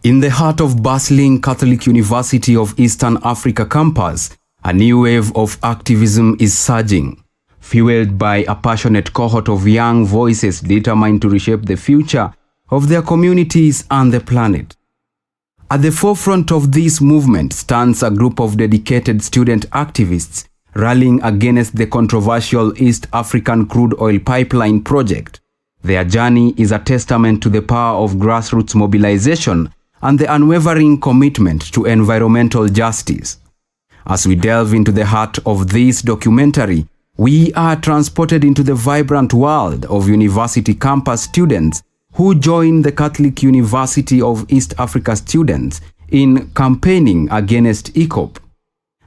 In the heart of bustling Catholic University of Eastern Africa campus, a new wave of activism is surging, fueled by a passionate cohort of young voices determined to reshape the future of their communities and the planet. At the forefront of this movement stands a group of dedicated student activists rallying against the controversial East African crude oil pipeline project. Their journey is a testament to the power of grassroots mobilization and the unwavering commitment to environmental justice. As we delve into the heart of this documentary, we are transported into the vibrant world of university campus students who join the Catholic University of East Africa students in campaigning against Eacop.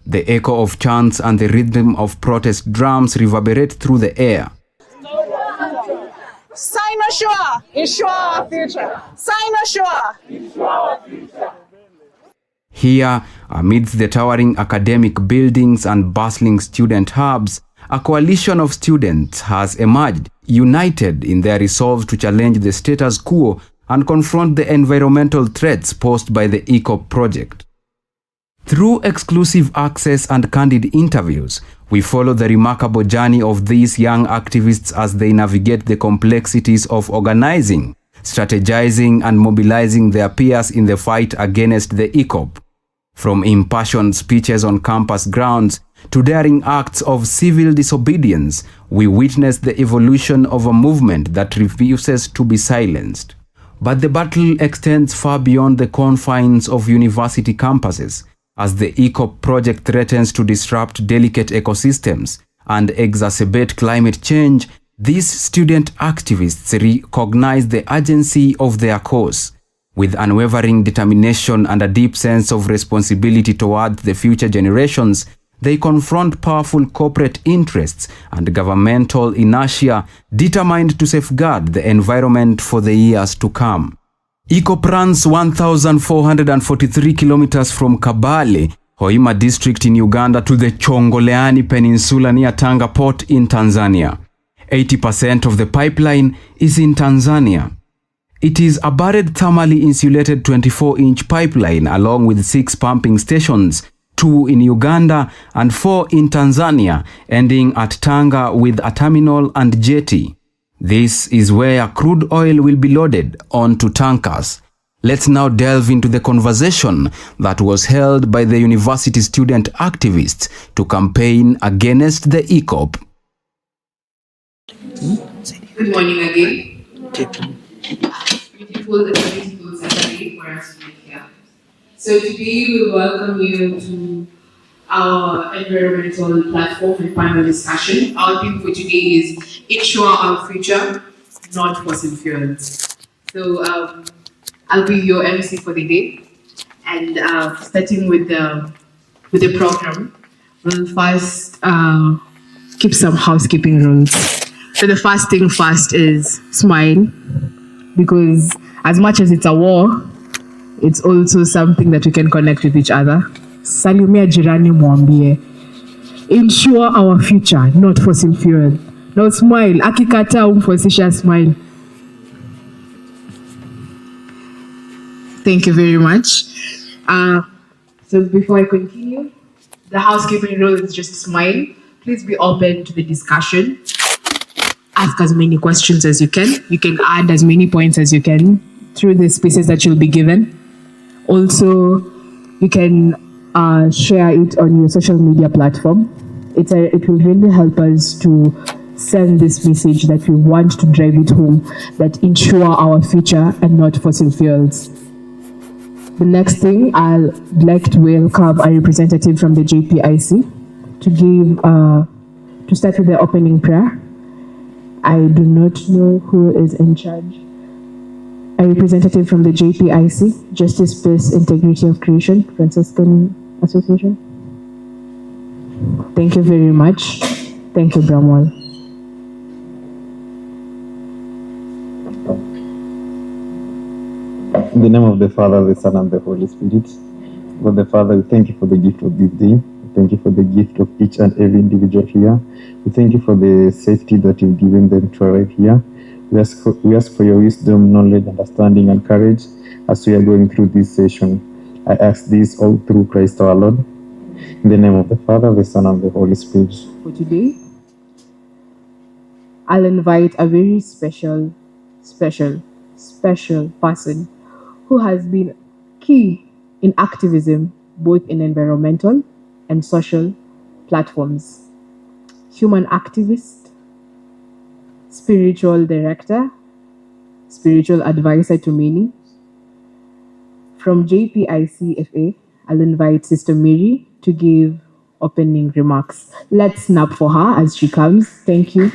The echo of chants and the rhythm of protest drums reverberate through the air. Sign ashore, ensure our future. Sign ashore, ensure our future. Here, amidst the towering academic buildings and bustling student hubs, a coalition of students has emerged, united in their resolve to challenge the status quo and confront the environmental threats posed by the Eacop project. Through exclusive access and candid interviews, we follow the remarkable journey of these young activists as they navigate the complexities of organizing, strategizing, and mobilizing their peers in the fight against the Eacop. From impassioned speeches on campus grounds to daring acts of civil disobedience, we witness the evolution of a movement that refuses to be silenced. But the battle extends far beyond the confines of university campuses. As the Eacop project threatens to disrupt delicate ecosystems and exacerbate climate change, these student activists recognize the urgency of their cause. With unwavering determination and a deep sense of responsibility towards the future generations, they confront powerful corporate interests and governmental inertia determined to safeguard the environment for the years to come. Eacop runs 1,443 kilometers from Kabale, Hoima district in Uganda, to the Chongoleani Peninsula near Tanga Port in Tanzania. 80% of the pipeline is in Tanzania. It is a buried thermally insulated 24-inch pipeline along with 6 pumping stations, 2 in Uganda and 4 in Tanzania, ending at Tanga with a terminal and jetty. This is where crude oil will be loaded onto tankers. Let's now delve into the conversation that was held by the university student activists to campaign against the Eacop. Good morning again. Beautiful Saturday for us to be here. So today we welcome you to our environmental platform and panel discussion. Our theme for today is ensure our future, not fossil fuels. So I'll be your MC for the day, and starting with the program, we'll first keep some housekeeping rules. So the first thing first is smile, because as much as it's a war, it's also something that we can connect with each other. Salimia jirani mwambie, ensure our future, not fossil fuel. Now smile, akikata umfosisha smile. Thank you very much. So before I continue, the housekeeping rule is just smile. Please be open to the discussion. Ask as many questions as you can. You can add as many points as you can through the spaces that you'll be given. Also, you can share it on your social media platform. It will really help us to send this message that we want to drive it home, that ensure our future and not fossil fuels. The next thing, I'd like to welcome a representative from the JPIC to start with the opening prayer. I do not know who is in charge. A representative from the JPIC, Justice, Peace, Integrity of Creation, Franciscan Association. Thank you very much. Thank you, Bramwell. In the name of the Father, the Son, and the Holy Spirit. God the Father, we thank you for the gift of this day. We thank you for the gift of each and every individual here. We thank you for the safety that you've given them to arrive here. We ask for your wisdom, knowledge, understanding, and courage as we are going through this session. I ask this all through Christ our Lord. In the name of the Father, the Son, and the Holy Spirit. For today, I'll invite a very special person who has been key in activism, both in environmental and social platforms. Human activist, spiritual director, spiritual advisor to many. From JPICFA, I'll invite Sister Mary to give opening remarks. Let's snap for her as she comes. Thank you.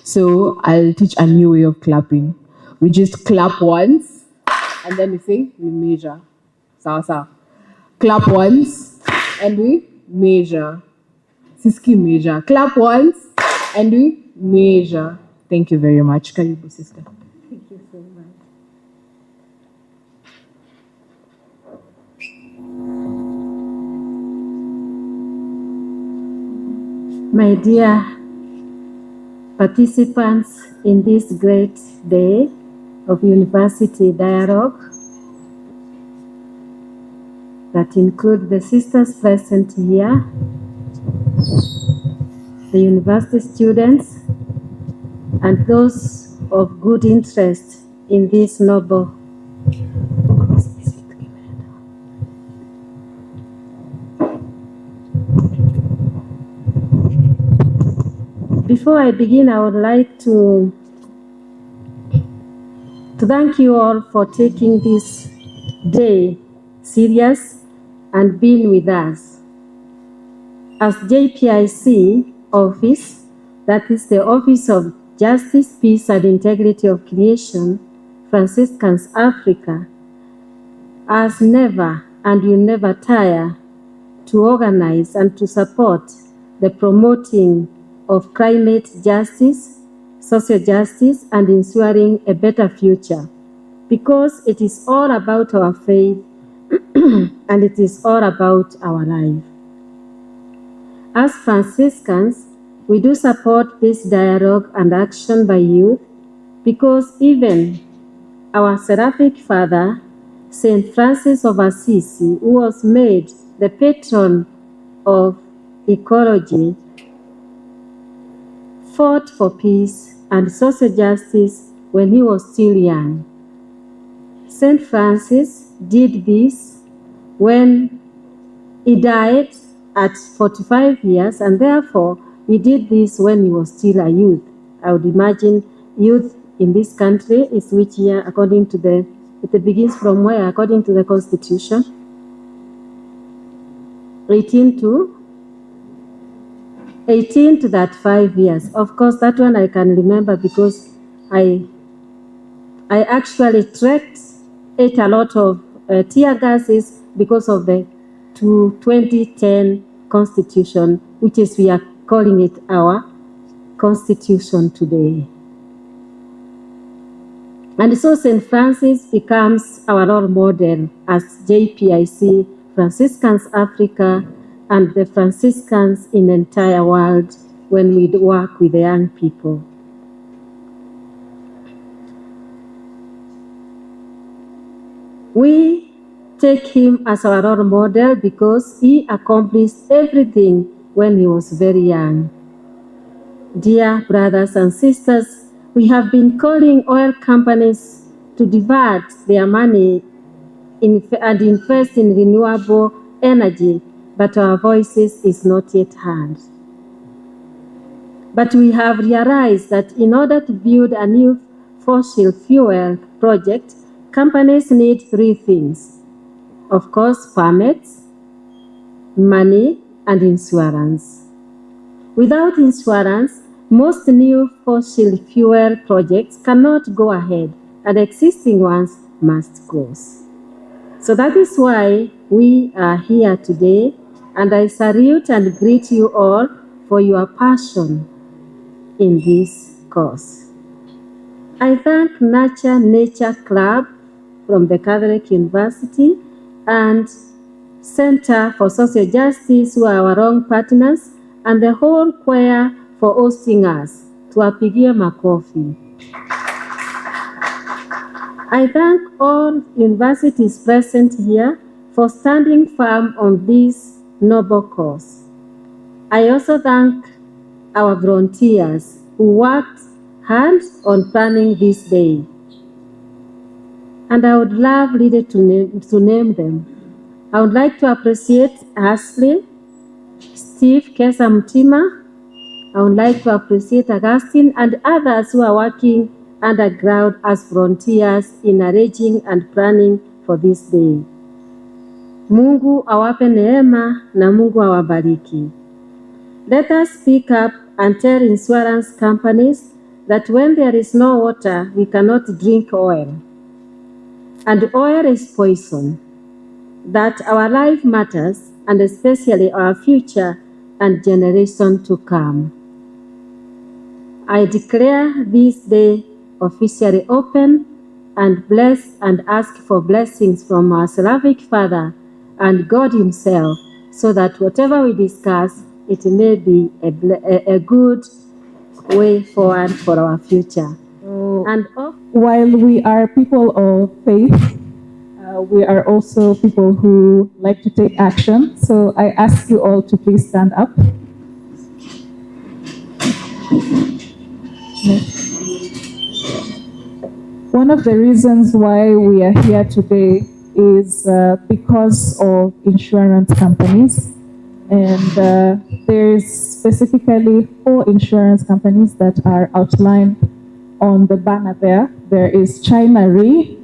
So I'll teach a new way of clapping. We just clap once, and then we say we measure. Sawa. Clap once, and we measure. Siski measure. Clap once, and we measure. Thank you very much. Karibu, sister. Thank you so much. My dear participants in this great day of university dialogue that include the sisters present here, the university students, and those of good interest in this noble Before I begin, I would like to thank you all for taking this day serious and being with us. As JPIC office, that is the Office of Justice, Peace and Integrity of Creation, Franciscans Africa, has never and will never tire to organize and to support the promoting of climate justice, social justice, and ensuring a better future, because it is all about our faith and it is all about our life. As Franciscans, we do support this dialogue and action by youth, because even our seraphic father, Saint Francis of Assisi, who was made the patron of ecology, fought for peace and social justice when he was still young. Saint Francis did this when he died at 45 years, and therefore he did this when he was still a youth. I would imagine youth in this country is which year according to it begins from where according to the Constitution? 18 to that 5 years. Of course, that one I can remember because I actually ate a lot of tear gases because of the 2010 Constitution, which is we are calling it our Constitution today. And so St. Francis becomes our role model as JPIC, Franciscans Africa, and the Franciscans in the entire world when we work with the young people. We take him as our role model because he accomplished everything when he was very young. Dear brothers and sisters, we have been calling oil companies to divert their money and invest in renewable energy, but our voices is not yet heard. But we have realized that in order to build a new fossil fuel project, companies need three things. Of course, permits, money, and insurance. Without insurance, most new fossil fuel projects cannot go ahead, and existing ones must close. So that is why we are here today, and I salute and greet you all for your passion in this cause. I thank Nature Club from the Catholic University and Center for Social Justice, who are our own partners, and the whole choir for hosting us Tuwapigie makofi. I thank all universities present here for standing firm on this noble cause. I also thank our volunteers who worked hard on planning this day. And I would love really to name them. I would like to appreciate Ashley, Steve Kesa Mutima. I would like to appreciate Augustine and others who are working underground as volunteers in arranging and planning for this day. Mungu awape neema na Mungu awabariki. Let us speak up and tell insurance companies that when there is no water, we cannot drink oil. And oil is poison. That our life matters, and especially our future and generation to come. I declare this day officially open and bless and ask for blessings from our Slavic Father and God Himself, so that whatever we discuss, it may be a good way forward for our future. And while we are people of faith, we are also people who like to take action. So I ask you all to please stand up. One of the reasons why we are here today is because of insurance companies. And there's specifically 4 insurance companies that are outlined on the banner there. There is China Re,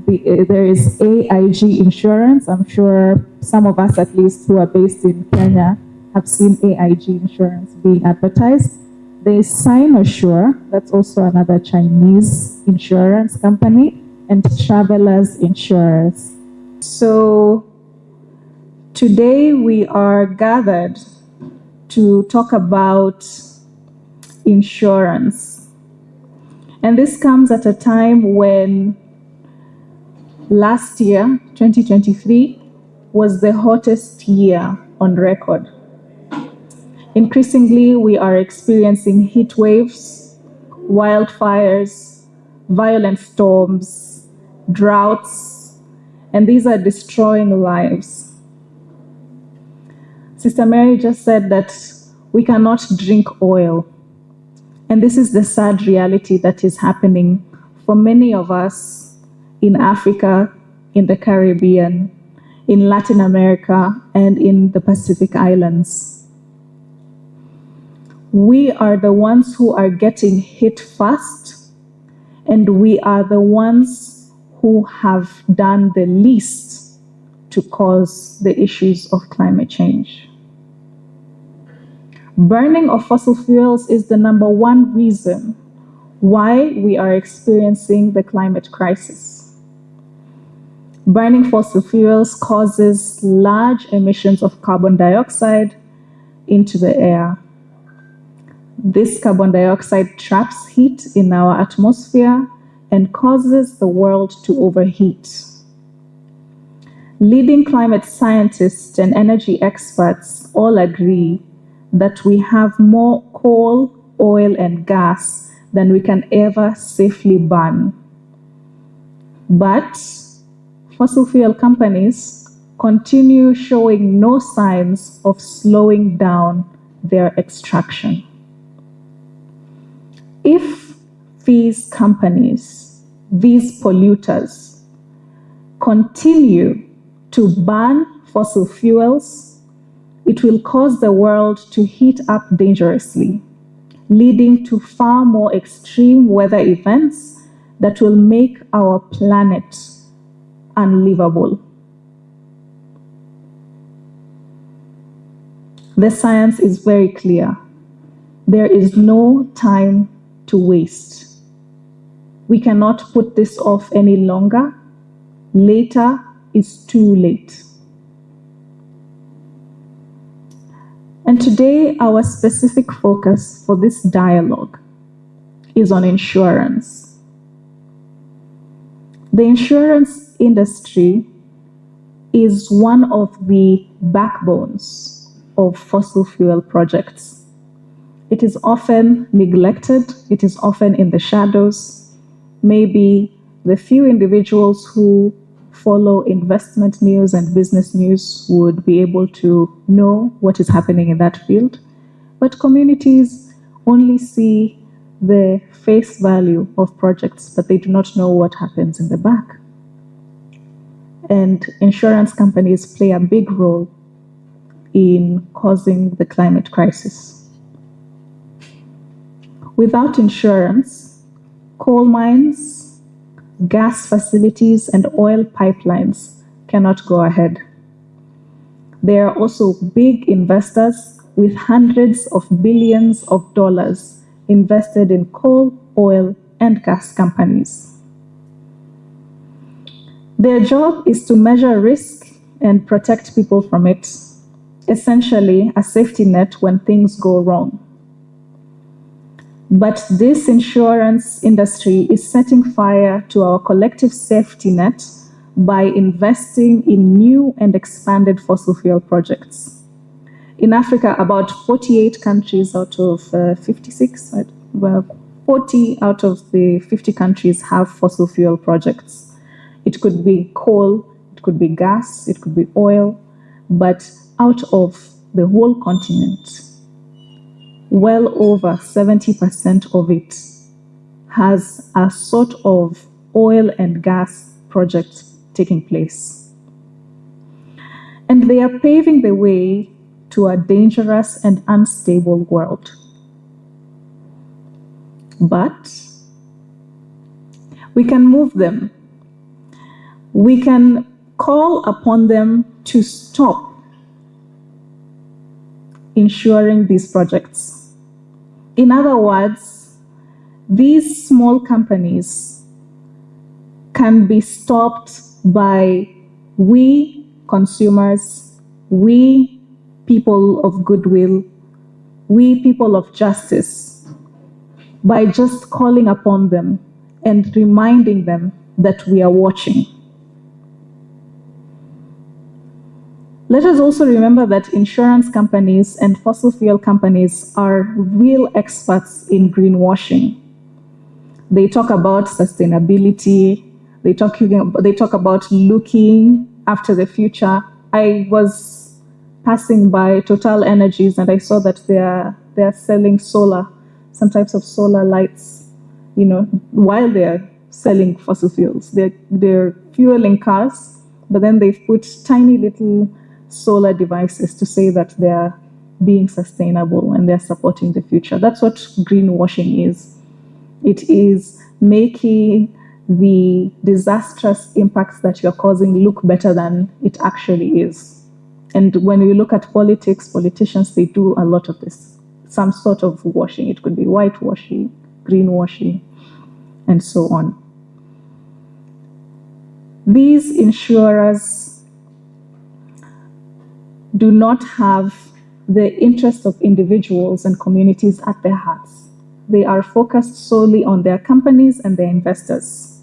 there is AIG Insurance. I'm sure some of us, at least who are based in Kenya, have seen AIG Insurance being advertised. There is Sinosure, that's also another Chinese insurance company, and Travelers Insurance. So today we are gathered to talk about insurance. And this comes at a time when last year, 2023, was the hottest year on record. Increasingly, we are experiencing heat waves, wildfires, violent storms, droughts, and these are destroying lives. Sister Mary just said that we cannot drink oil. And this is the sad reality that is happening for many of us in Africa, in the Caribbean, in Latin America, and in the Pacific Islands. We are the ones who are getting hit first, and we are the ones who have done the least to cause the issues of climate change. Burning of fossil fuels is the #1 reason why we are experiencing the climate crisis. Burning fossil fuels causes large emissions of carbon dioxide into the air. This carbon dioxide traps heat in our atmosphere and causes the world to overheat. Leading climate scientists and energy experts all agree that we have more coal, oil, and gas than we can ever safely burn. But fossil fuel companies continue showing no signs of slowing down their extraction. If these companies, these polluters, continue to burn fossil fuels, it will cause the world to heat up dangerously, leading to far more extreme weather events that will make our planet unlivable. The science is very clear. There is no time to waste. We cannot put this off any longer. Later is too late. And today, our specific focus for this dialogue is on insurance. The insurance industry is one of the backbones of fossil fuel projects. It is often neglected, it is often in the shadows. Maybe the few individuals who follow investment news and business news would be able to know what is happening in that field. But communities only see the face value of projects, but they do not know what happens in the back. And insurance companies play a big role in causing the climate crisis. Without insurance, coal mines, gas facilities, and oil pipelines cannot go ahead. There are also big investors with hundreds of billions of dollars invested in coal, oil, and gas companies. Their job is to measure risk and protect people from it, essentially a safety net when things go wrong. But this insurance industry is setting fire to our collective safety net by investing in new and expanded fossil fuel projects. In Africa, about 48 countries out of 56, well, 40 out of the 50 countries have fossil fuel projects. It could be coal, it could be gas, it could be oil, but out of the whole continent, well over 70% of it has a sort of oil and gas project taking place. And they are paving the way to a dangerous and unstable world. But we can move them. We can call upon them to stop insuring these projects. In other words, these small companies can be stopped by we consumers, we people of goodwill, we people of justice, by just calling upon them and reminding them that we are watching. Let us also remember that insurance companies and fossil fuel companies are real experts in greenwashing. They talk about sustainability, they talk about looking after the future. I was passing by Total Energies and I saw that they are selling solar, some types of solar lights, while they're selling fossil fuels. They're fueling cars, but then they've put tiny little solar devices to say that they're being sustainable and they're supporting the future. That's what greenwashing is. It is making the disastrous impacts that you're causing look better than it actually is. And when we look at politics, politicians, they do a lot of this, some sort of washing. It could be whitewashing, greenwashing, and so on. These insurers do not have the interest of individuals and communities at their hearts. They are focused solely on their companies and their investors.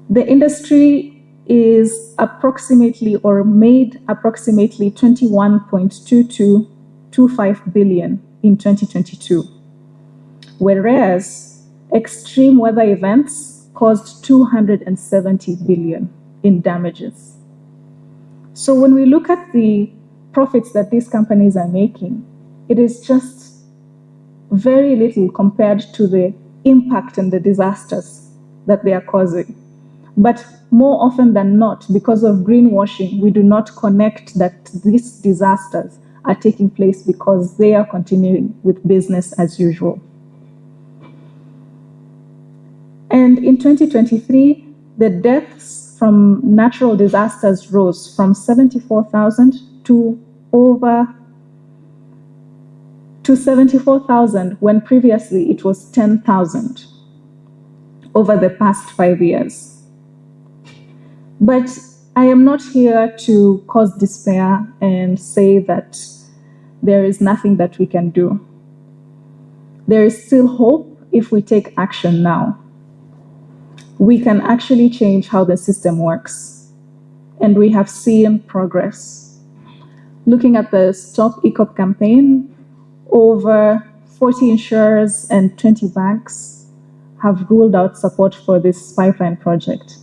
The industry is approximately or made approximately 21.2225 billion in 2022, whereas extreme weather events caused 270 billion in damages. So when we look at the profits that these companies are making, it is just very little compared to the impact and the disasters that they are causing. But more often than not, because of greenwashing, we do not connect that these disasters are taking place because they are continuing with business as usual. And in 2023, the deaths from natural disasters rose from 74,000 to 74,000 when previously it was 10,000 over the past 5 years. But I am not here to cause despair and say that there is nothing that we can do. There is still hope if we take action now. We can actually change how the system works. And we have seen progress. Looking at the Stop Eacop campaign, over 40 insurers and 20 banks have ruled out support for this pipeline project.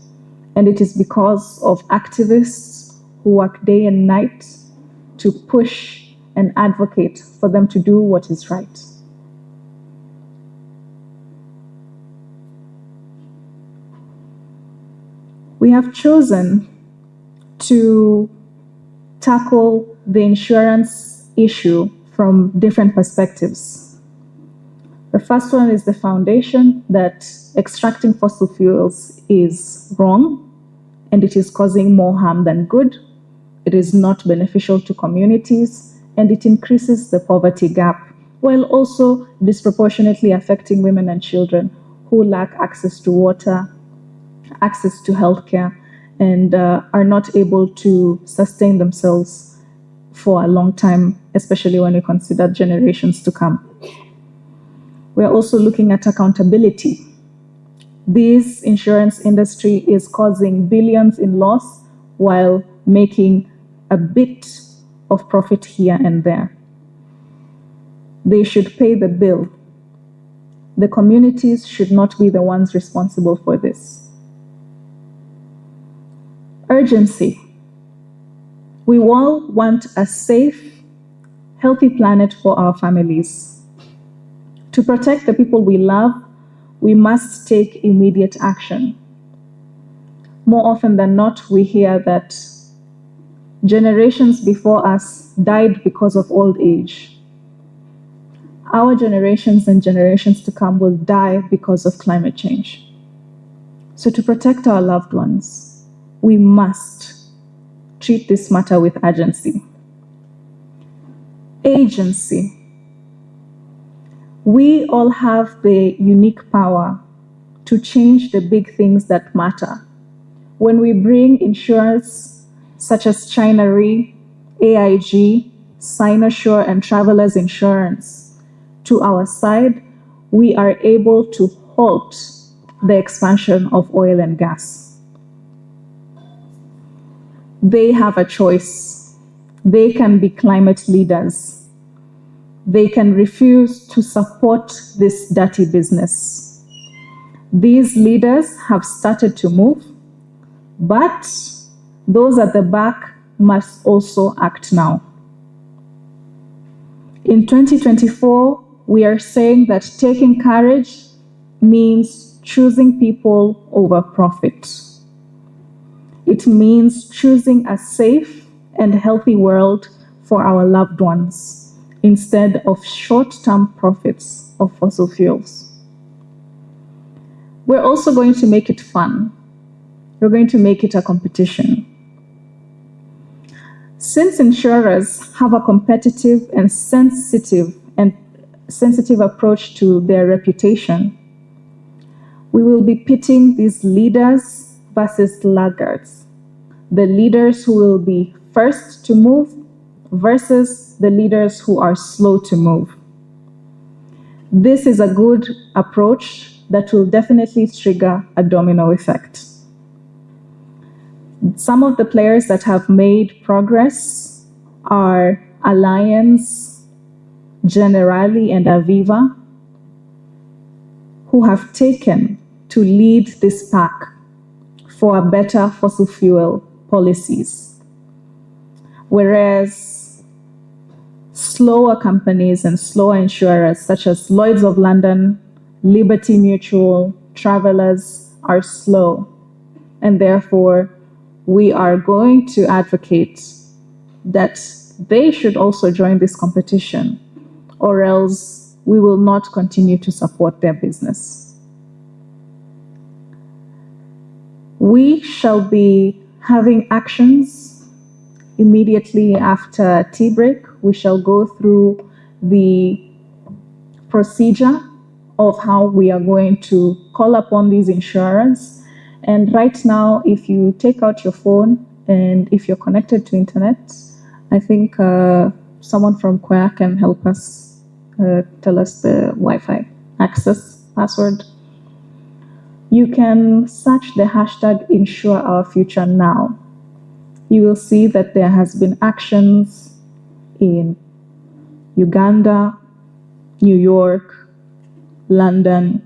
And it is because of activists who work day and night to push and advocate for them to do what is right. We have chosen to tackle the insurance issue from different perspectives. The first one is the foundation that extracting fossil fuels is wrong and it is causing more harm than good. It is not beneficial to communities and it increases the poverty gap while also disproportionately affecting women and children who lack access to water, access to healthcare, and are not able to sustain themselves for a long time, especially when we consider generations to come. We're also looking at accountability. This insurance industry is causing billions in loss while making a bit of profit here and there. They should pay the bill. The communities should not be the ones responsible for this. Urgency. We all want a safe, healthy planet for our families. To protect the people we love, we must take immediate action. More often than not, we hear that generations before us died because of old age. Our generations and generations to come will die because of climate change. So to protect our loved ones, we must treat this matter with urgency. Agency. We all have the unique power to change the big things that matter. When we bring insurance such as China Re, AIG, Sinosure, and Travelers Insurance to our side, we are able to halt the expansion of oil and gas. They have a choice. They can be climate leaders. They can refuse to support this dirty business. These leaders have started to move, but those at the back must also act now. In 2024, we are saying that taking courage means choosing people over profit. It means choosing a safe and healthy world for our loved ones instead of short-term profits of fossil fuels. We're also going to make it fun. We're going to make it a competition. Since insurers have a competitive and sensitive approach to their reputation, we will be pitting these leaders versus laggards. The leaders who will be first to move versus the leaders who are slow to move. This is a good approach that will definitely trigger a domino effect. Some of the players that have made progress are Alliance, Generali, and Aviva, who have taken to lead this pack for a better fossil fuel policies. Whereas slower companies and slower insurers such as Lloyd's of London, Liberty Mutual, Travelers are slow, and therefore we are going to advocate that they should also join this competition, or else we will not continue to support their business. We shall be having actions immediately after tea break. We shall go through the procedure of how we are going to call upon these insurers. And right now, if you take out your phone and if you're connected to internet, I think someone from Quer can help us tell us the Wi-Fi access password. You can search the hashtag Insure Our Future now. You will see that there has been actions in Uganda, New York, London,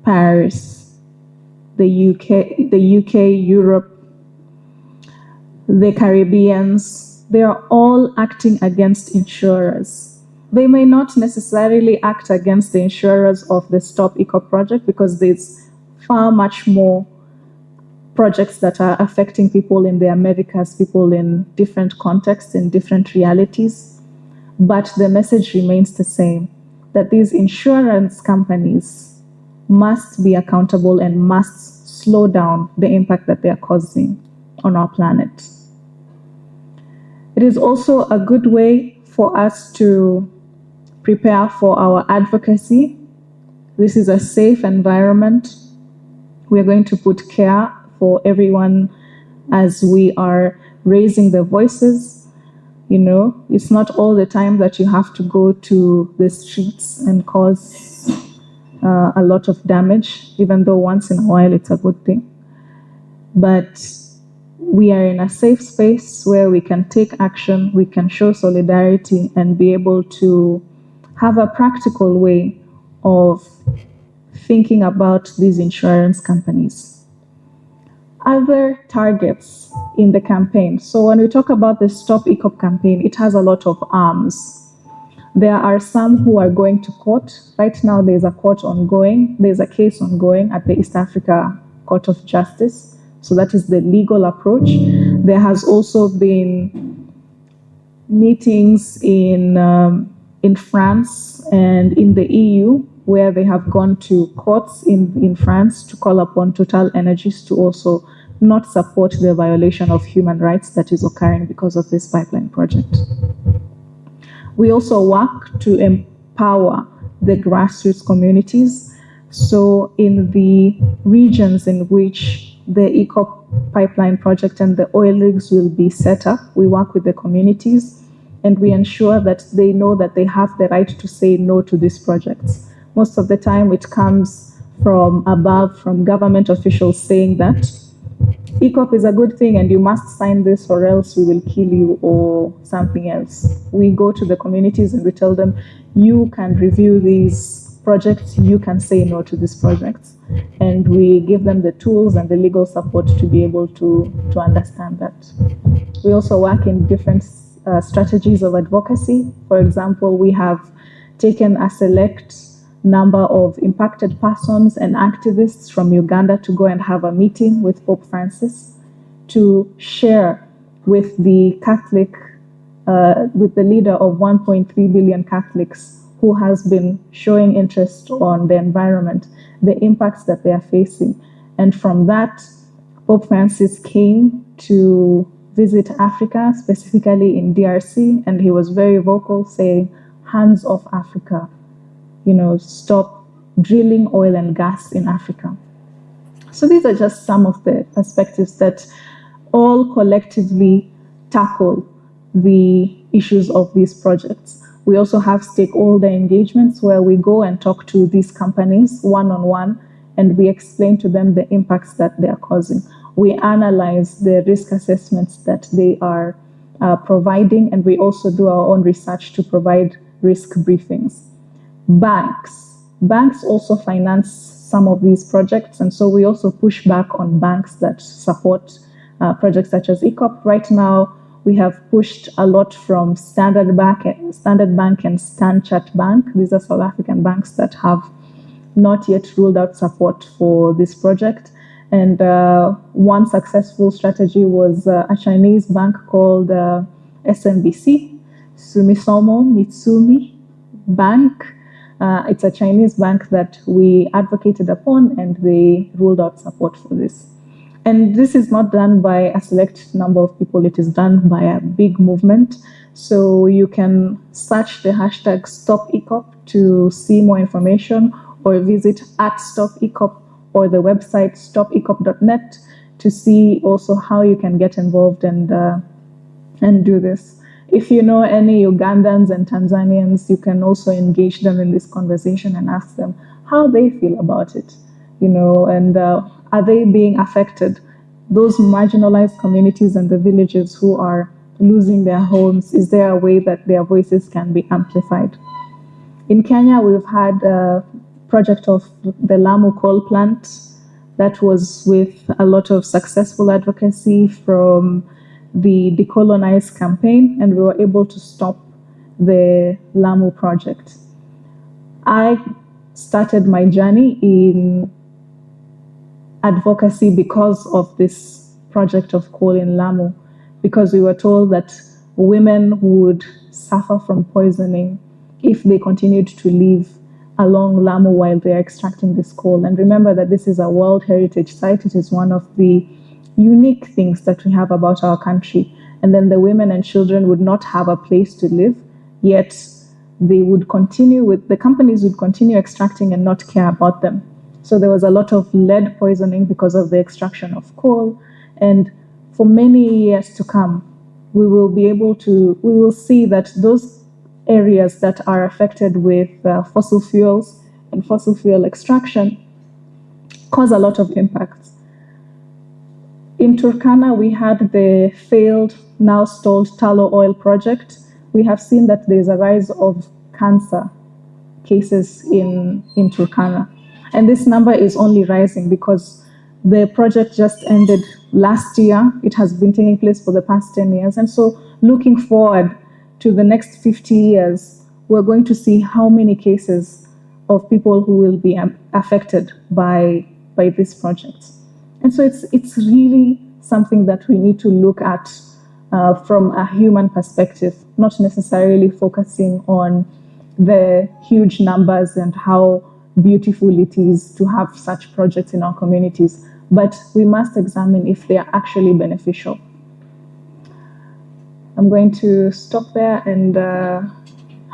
Paris, the UK, Europe, the Caribbeans, they are all acting against insurers. They may not necessarily act against the insurers of the Stop Eacop project because there's far much more projects that are affecting people in the Americas, people in different contexts, in different realities. But the message remains the same, that these insurance companies must be accountable and must slow down the impact that they are causing on our planet. It is also a good way for us to prepare for our advocacy. This is a safe environment. We are going to put care for everyone as we are raising the voices. You know, it's not all the time that you have to go to the streets and cause a lot of damage, even though once in a while it's a good thing. But we are in a safe space where we can take action, we can show solidarity and be able to have a practical way of thinking about these insurance companies. Other targets in the campaign. So when we talk about the Stop Eacop campaign, it has a lot of arms. There are some who are going to court. Right now there's a court ongoing. There's a case ongoing at the East Africa Court of Justice. So that is the legal approach. There has also been meetings in France and in the EU where they have gone to courts in France to call upon Total Energies to also not support the violation of human rights that is occurring because of this pipeline project. We also work to empower the grassroots communities. So in the regions in which the Eacop pipeline project and the oil rigs will be set up, we work with the communities and we ensure that they know that they have the right to say no to these projects. Most of the time it comes from above, from government officials saying that Eacop is a good thing and you must sign this or else we will kill you or something else. We go to the communities and we tell them, you can review these projects, you can say no to these projects. And we give them the tools and the legal support to be able to understand that. We also work in different strategies of advocacy. For example, we have taken a select number of impacted persons and activists from Uganda to go and have a meeting with Pope Francis to share with the Catholic, with the leader of 1.3 billion Catholics who has been showing interest on the environment, the impacts that they are facing. And from that, Pope Francis came to visit Africa, specifically in DRC, and he was very vocal saying, hands off Africa. You know, stop drilling oil and gas in Africa. So these are just some of the perspectives that all collectively tackle the issues of these projects. We also have stakeholder engagements where we go and talk to these companies one-on-one and we explain to them the impacts that they are causing. We analyze the risk assessments that they are providing, and we also do our own research to provide risk briefings. Banks also finance some of these projects, and so we also push back on banks that support projects such as Eacop. Right now, we have pushed a lot from Standard Bank and Stanchart Bank. These are South African banks that have not yet ruled out support for this project. And one successful strategy was a Chinese bank called SMBC, Sumisomo Mitsumi Bank. It's a Chinese bank that we advocated upon and they ruled out support for this. And this is not done by a select number of people, it is done by a big movement. So you can search the hashtag StopEacop to see more information, or visit @StopEacop or the website stopecop.net to see also how you can get involved and do this. If you know any Ugandans and Tanzanians, you can also engage them in this conversation and ask them how they feel about it, you know, and are they being affected? Those marginalized communities and the villages who are losing their homes, is there a way that their voices can be amplified? In Kenya, we've had a project of the Lamu coal plant that was with a lot of successful advocacy from the Decolonize campaign, and we were able to stop the Lamu project. I started my journey in advocacy because of this project of coal in Lamu, because we were told that women would suffer from poisoning if they continued to live along Lamu while they are extracting this coal. And remember that this is a World Heritage Site. It is one of the unique things that we have about our country. And then the women and children would not have a place to live, yet they would continue with, the companies would continue extracting and not care about them. So there was a lot of lead poisoning because of the extraction of coal. And for many years to come, we will see that those areas that are affected with fossil fuels and fossil fuel extraction cause a lot of impacts. In Turkana, we had the failed, now stalled tallow oil project. We have seen that there's a rise of cancer cases in Turkana. And this number is only rising because the project just ended last year. It has been taking place for the past 10 years. And so looking forward to the next 50 years, we're going to see how many cases of people who will be affected by this project. And so it's really something that we need to look at from a human perspective, not necessarily focusing on the huge numbers and how beautiful it is to have such projects in our communities, but we must examine if they are actually beneficial. I'm going to stop there and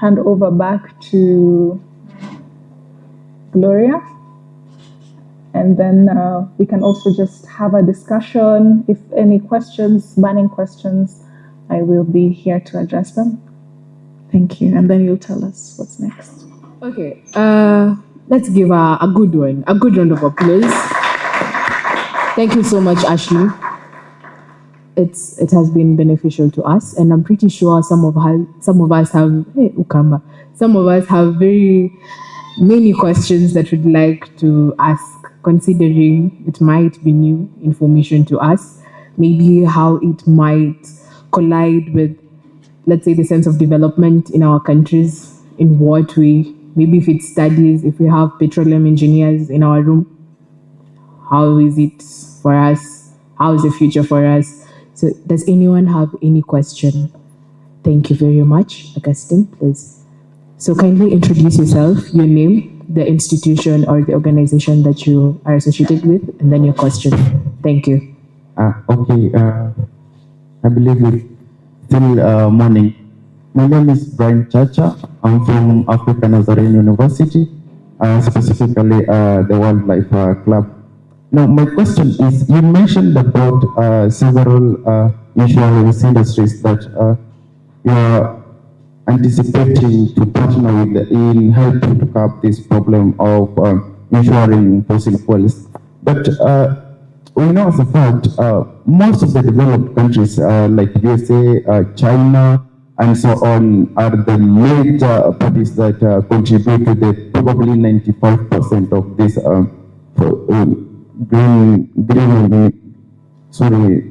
hand over back to Gloria. And then we can also just have a discussion. If any questions, burning questions, I will be here to address them. Thank you. And then you'll tell us what's next. Okay. Let's give a good one, a good round of applause. Thank you so much, Ashley. It has been beneficial to us, and I'm pretty sure some of us have very many questions that we'd like to ask, considering it might be new information to us, maybe how it might collide with, let's say, the sense of development in our countries, in what way, maybe if it's studies, if we have petroleum engineers in our room, how is it for us? How is the future for us? So does anyone have any question? Thank you very much. Augustine, please. So kindly introduce yourself, your name, the institution or the organization that you are associated with, and then your question. Thank you. Okay. I believe it's still morning. My name is Brian Chacha. I'm from African Nazarene University, specifically the Wildlife Club. Now, my question is, you mentioned about several insurance industries that you are anticipating to partner with in helping to curb this problem of insuring fossil fuels. But we know as a fact, most of the developed countries like USA, China, and so on are the major parties that contribute to the probably 95% of this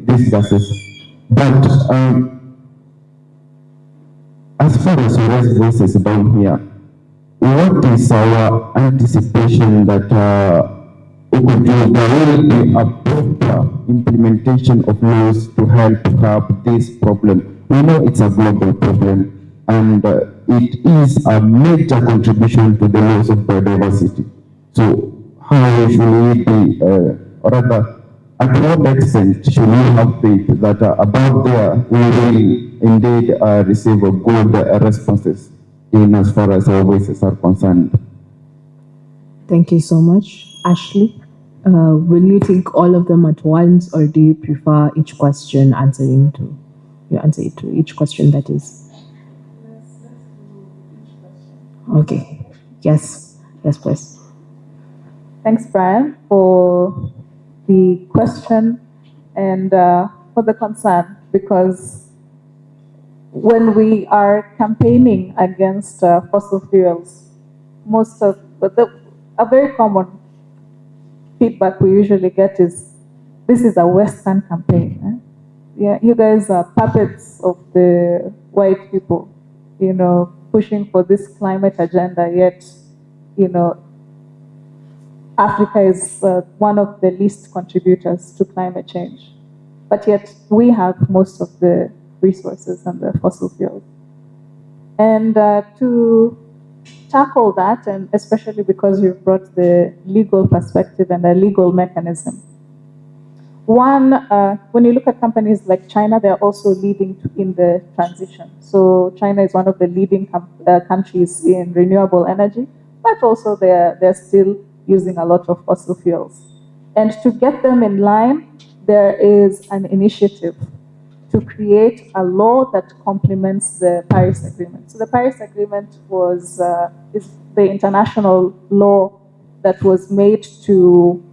these gases. But as far as raise voices down here, what is our anticipation that we could do? There will be a proper implementation of laws to help curb this problem. We know it's a global problem, and it is a major contribution to the loss of biodiversity. So how should we be, or rather, at what extent should we have faith that about there we will indeed receive good responses in as far as our voices are concerned? Thank you so much. Ashley, will you take all of them at once, or do you prefer each question answering to, you answer it to each question that is? Okay. Yes, please. Thanks, Brian, for the question and for the concern, because when we are campaigning against fossil fuels, a very common feedback we usually get is, this is a Western campaign. Yeah, you guys are puppets of the white people, pushing for this climate agenda, yet, Africa is one of the least contributors to climate change. But yet we have most of the resources and the fossil fuels. And to tackle that, and especially because you've brought the legal perspective and the legal mechanism, one, when you look at companies like China, they're also leading in the transition. So China is one of the leading countries in renewable energy, but also they're still using a lot of fossil fuels. And to get them in line, there is an initiative to create a law that complements the Paris Agreement. So the Paris Agreement is the international law that was made to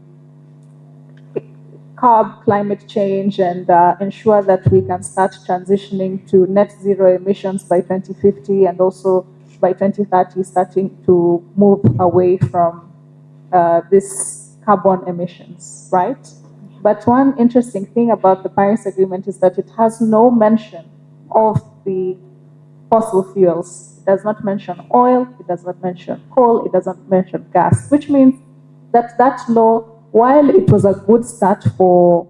curb climate change and ensure that we can start transitioning to net zero emissions by 2050, and also by 2030 starting to move away from this carbon emissions, right? But one interesting thing about the Paris Agreement is that it has no mention of the fossil fuels. It does not mention oil, it does not mention coal, it does not mention gas, which means that that law, while it was a good start for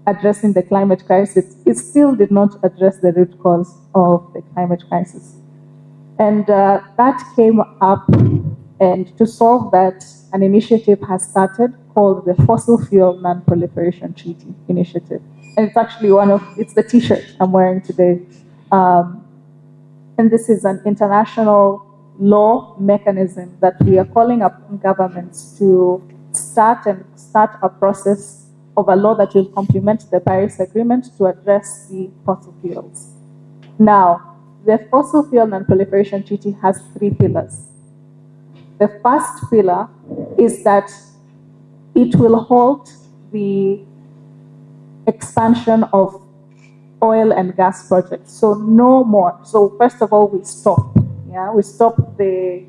addressing the climate crisis, it still did not address the root cause of the climate crisis. And that came up, and to solve that, an initiative has started called the Fossil Fuel Non-Proliferation Treaty Initiative. And it's actually it's the t-shirt I'm wearing today. And this is an international law mechanism that we are calling upon governments to start a process of a law that will complement the Paris Agreement to address the fossil fuels. Now, the Fossil Fuel Non-Proliferation Treaty has 3 pillars. The first pillar is that it will halt the expansion of oil and gas projects. So no more. So first of all, we stop. Yeah, we stop the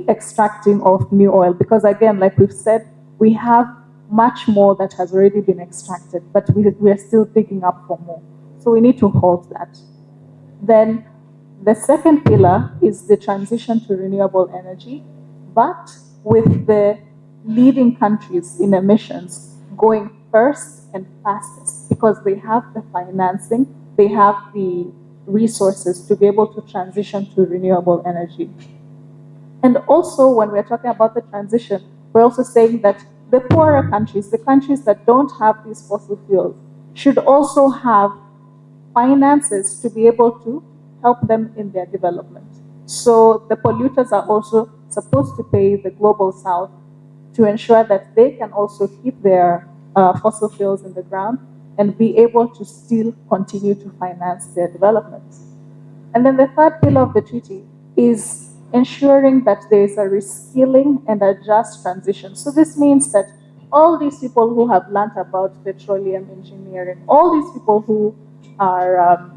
extracting of new oil, because again, like we've said, we have much more that has already been extracted, but we are still digging up for more. So we need to halt that. Then the second pillar is the transition to renewable energy, but with the leading countries in emissions going first and fastest, because they have the financing, they have the resources to be able to transition to renewable energy. And also, when we're talking about the transition, we're also saying that the poorer countries, the countries that don't have these fossil fuels, should also have finances to be able to help them in their development. So the polluters are also supposed to pay the global south to ensure that they can also keep their fossil fuels in the ground and be able to still continue to finance their developments. And then the third pillar of the treaty is ensuring that there is a reskilling and a just transition. So this means that all these people who have learned about petroleum engineering, all these people who are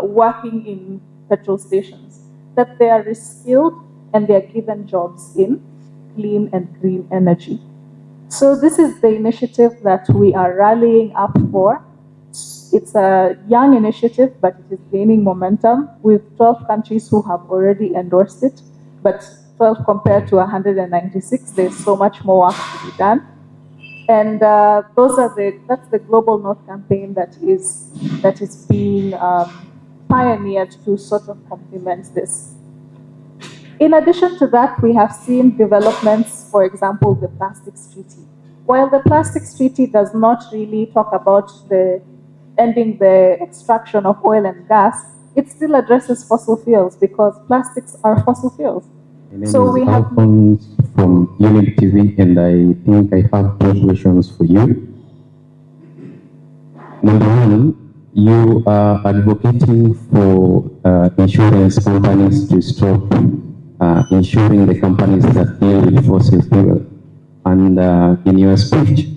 working in petrol stations, that they are reskilled and they are given jobs in clean and green energy. So this is the initiative that we are rallying up for. It's a young initiative, but it is gaining momentum with 12 countries who have already endorsed it, but 12 compared to 196, there's so much more work to be done. And that's the Global North campaign that is being pioneered to sort of complement this. In addition to that, we have seen developments, for example, the Plastics Treaty. While the Plastics Treaty does not really talk about ending the extraction of oil and gas, it still addresses fossil fuels because plastics are fossil fuels. My name is Alphonce from YOUNIB TV, and I think I have 2 questions for you. Number 1, you are advocating for insurance companies to stop insuring the companies that deal with fossil fuel. And in your speech,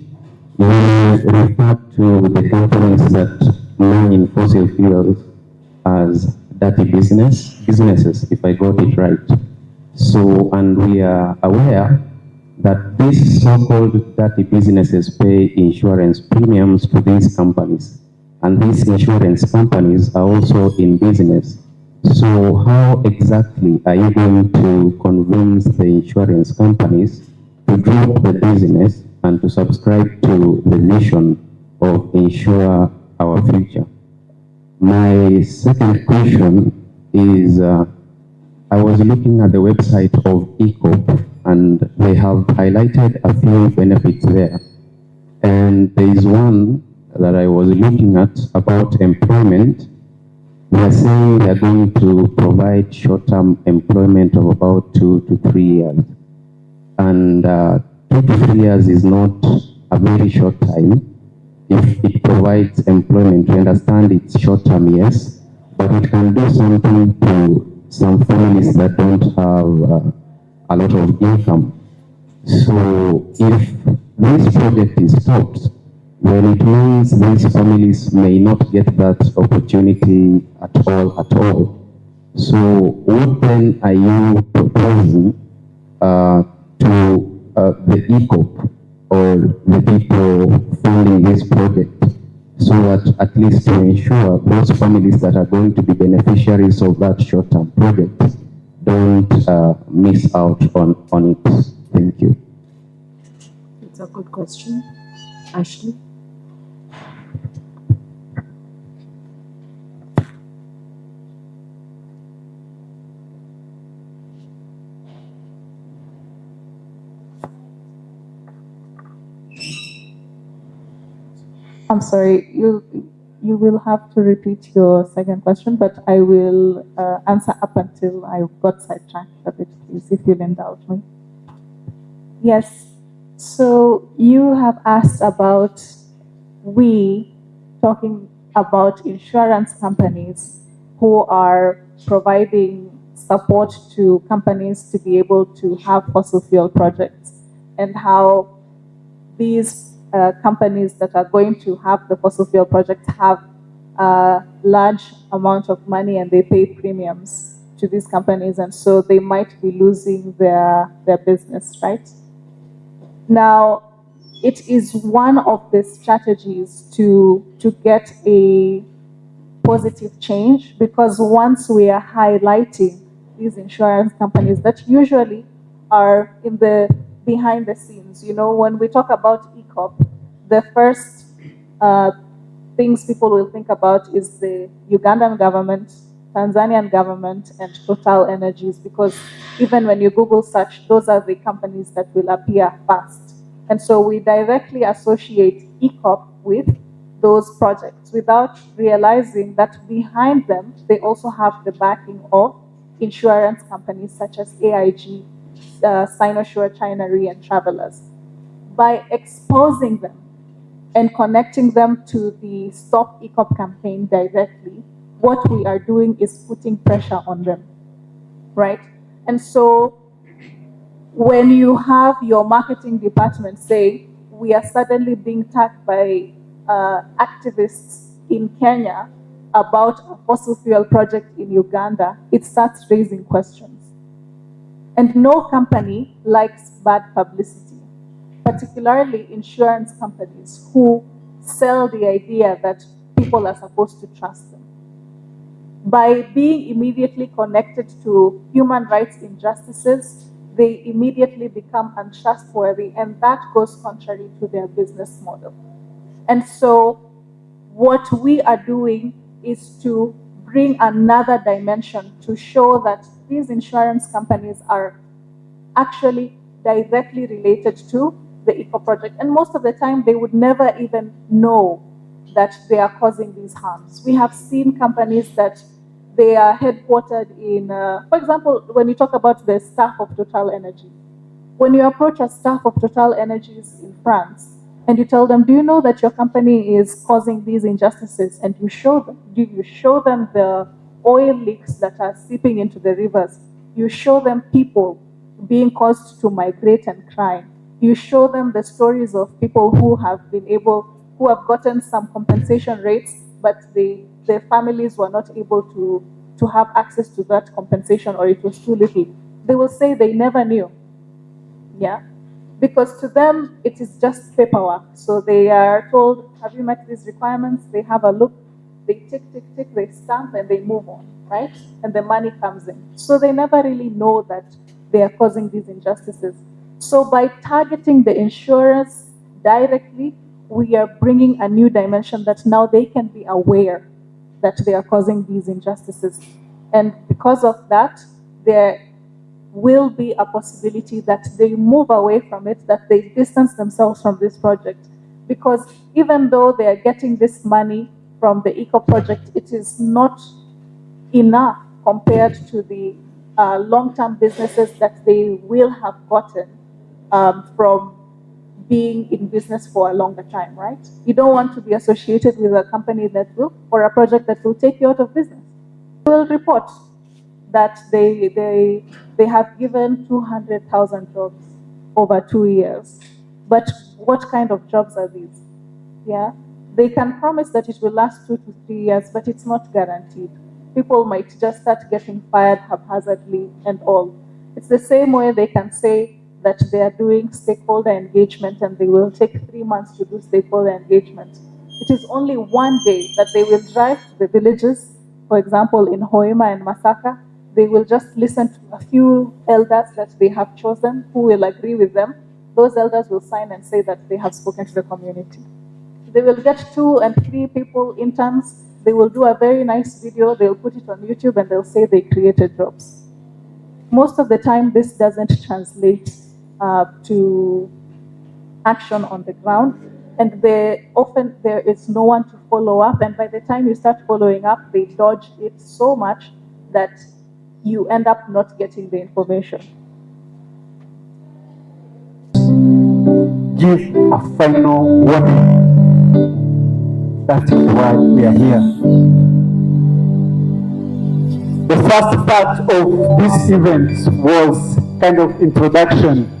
you refer to the companies that mine fossil fuels as dirty businesses, if I got it right. So, and we are aware that these so-called dirty businesses pay insurance premiums to these companies. And these insurance companies are also in business. So how exactly are you going to convince the insurance companies to drop the business and to subscribe to the vision of insure our future? My second question is, I was looking at the website of Eacop, and they have highlighted a few benefits there. And there is one that I was looking at about employment. They are saying they are going to provide short-term employment of about 2 to 3 years. And 2 to 3 years is not a very short time. If it provides employment, we understand it's short-term, yes, but it can do something to some families that don't have a lot of income. So if this project is stopped, then it means these families may not get that opportunity at all. So what then are you proposing to the Eacop or the people funding this project, so that at least to ensure those families that are going to be beneficiaries of that short-term project don't miss out on it? Thank you. It's a good question. Ashley? I'm sorry, you will have to repeat your second question, but I will answer up until I got sidetracked a bit, please, if you'll indulge me. Yes, so you have asked about talking about insurance companies who are providing support to companies to be able to have fossil fuel projects, and how these companies that are going to have the fossil fuel projects have a large amount of money and they pay premiums to these companies, and so they might be losing their business, right? Now, it is one of the strategies to get a positive change, because once we are highlighting these insurance companies that usually are in the behind the scenes, when we talk about Eacop, the first things people will think about is the Ugandan government, Tanzanian government, and Total Energies, because even when you Google search, those are the companies that will appear first. And so we directly associate Eacop with those projects without realizing that behind them, they also have the backing of insurance companies such as AIG, Sinosure, China Re, and Travelers. By exposing them and connecting them to the Stop Eacop campaign directly, what we are doing is putting pressure on them, right? And so when you have your marketing department say, we are suddenly being tagged by activists in Kenya about a fossil fuel project in Uganda, it starts raising questions. And no company likes bad publicity, particularly insurance companies who sell the idea that people are supposed to trust them. By being immediately connected to human rights injustices, they immediately become untrustworthy, and that goes contrary to their business model. And so what we are doing is to bring another dimension to show that these insurance companies are actually directly related to the Eco project. And most of the time, they would never even know that they are causing these harms. We have seen companies that they are headquartered in, for example, when you talk about the staff of Total Energy, when you approach a staff of Total Energies in France, and you tell them, do you know that your company is causing these injustices? And you show them the oil leaks that are seeping into the rivers. You show them people being caused to migrate and cry. You show them the stories of people who have gotten some compensation rates, but their families were not able to to have access to that compensation, or it was too little, they will say they never knew. Yeah, because to them it is just paperwork. So they are told, have you met these requirements? They have a look, they tick, tick, tick, they stamp, and they move on, right? And the money comes in. So they never really know that they are causing these injustices. So by targeting the insurers directly, we are bringing a new dimension that now they can be aware that they are causing these injustices. And because of that, there will be a possibility that they move away from it, that they distance themselves from this project. Because even though they are getting this money from the Eacop project, it is not enough compared to the long-term businesses that they will have gotten from being in business for a longer time, right? You don't want to be associated with a company that will, or a project that will take you out of business. They will report that they have given 200,000 jobs over 2 years. But what kind of jobs are these? Yeah, they can promise that it will last 2 to 3 years, but it's not guaranteed. People might just start getting fired haphazardly and all. It's the same way they can say that they are doing stakeholder engagement and they will take 3 months to do stakeholder engagement. It is only one day that they will drive to the villages, for example, in Hoima and Masaka. They will just listen to a few elders that they have chosen who will agree with them. Those elders will sign and say that they have spoken to the community. They will get 2 and 3 people, interns. They will do a very nice video. They'll put it on YouTube and they'll say they created jobs. Most of the time, this doesn't translate to action on the ground. And often there is no one to follow up. And by the time you start following up, they dodge it so much that you end up not getting the information. Give a final warning. That is why we are here. The first part of this event was kind of introduction.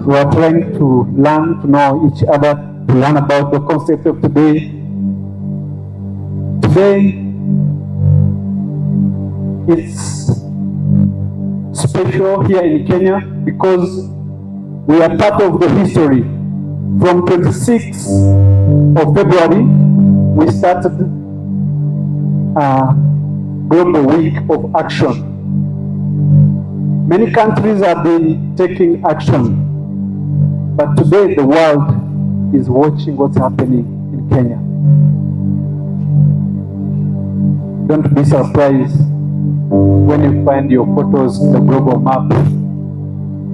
We are trying to learn to know each other, to learn about the concept of today. Today, it's special here in Kenya because we are part of the history. From 26th of February, we started a global week of action. Many countries have been taking action, but today the world is watching what's happening in Kenya. Don't be surprised when you find your photos in the global map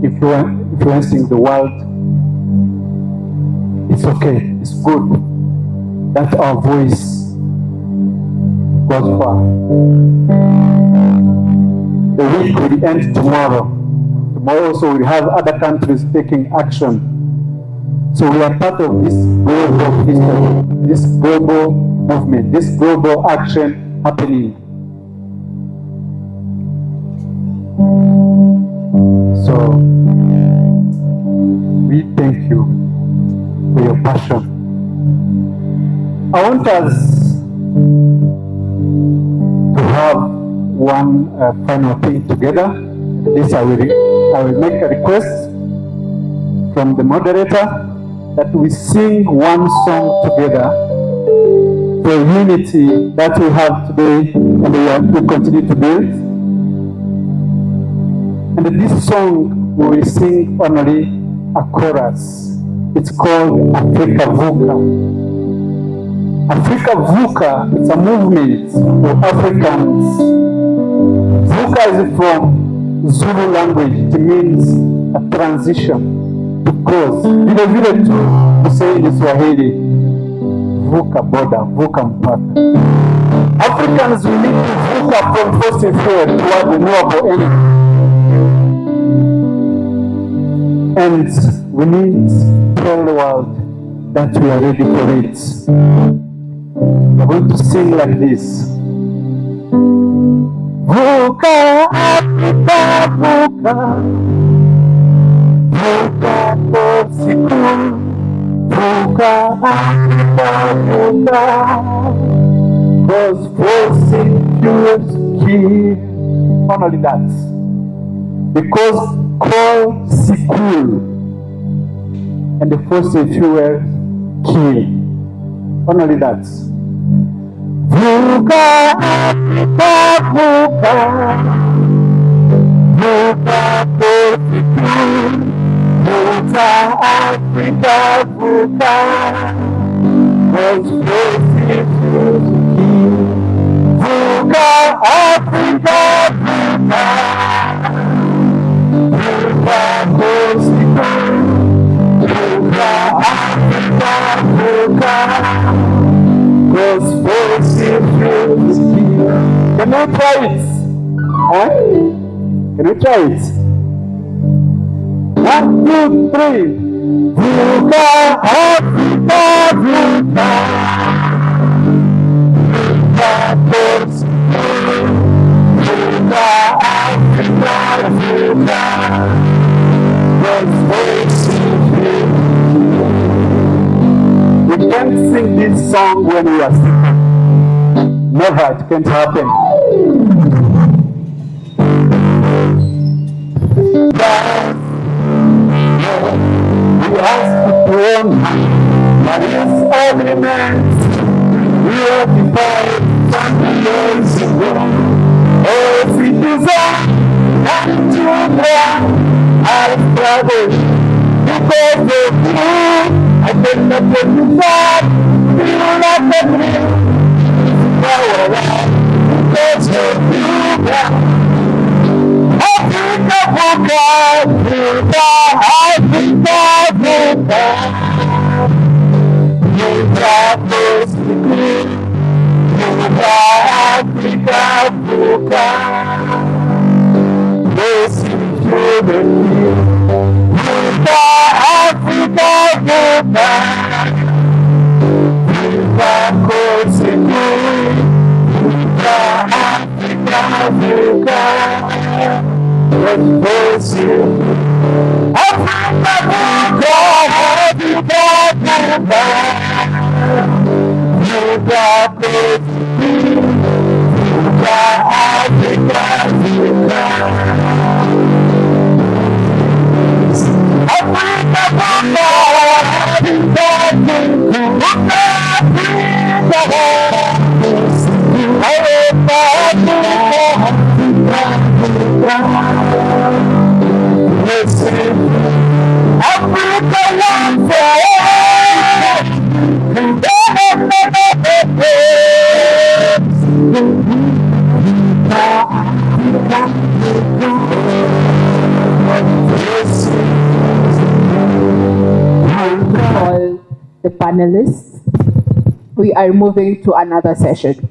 influencing the world. It's okay, it's good that our voice goes far. The week will end tomorrow. Tomorrow also we'll have other countries taking action. So we are part of this global history, this global movement, this global action happening. So we thank you for your passion. I want us to have one final thing together. This I will make a request from the moderator that we sing one song together for unity that we have today and we continue to build. And this song we will sing only a chorus. It's called Africa Vuka. Africa Vuka is a movement for Africans. Vuka is from Zulu language. It means a transition to cross. Vile vile to say in Swahili, Vuka border, Vuka mpaka. Africans, we need to Vuka from fossil fuel toward renewable energy. And we need to tell the world that we are ready for it. We're going to sing like this. Vuka, Africa, Vuka. Vuka, Porsiku. Vuka, Africa, Vuka. Cause fossil fuels kill. Only that. Because coal, cool, and the fossil fuel kill. Only that. Vuka Africa, vuka, vuka fossil fuel, vuka Africa, vuka, cause fossil fuels kill. Vuka Africa, vuka, vuka fossil fuel, vuka Africa, vuka, cause fossil fuels kill. Can we try it? Huh? Can we try it? 1, 2, 3. Vuka Africa, vuka, vuka fossil fuel, vuka Africa, vuka, cause fossil fuels kill. We can't sing this song when we are sick. Never, it can't happen. We ask to own Maria's elements. We occupy something else in the world. Oh, citizen, and children, I've struggled because of you. I cannot get you back. You will not get me. Because of you. Africa, Africa, Africa, Africa, Africa, Africa, All the panelists, we are moving to another session.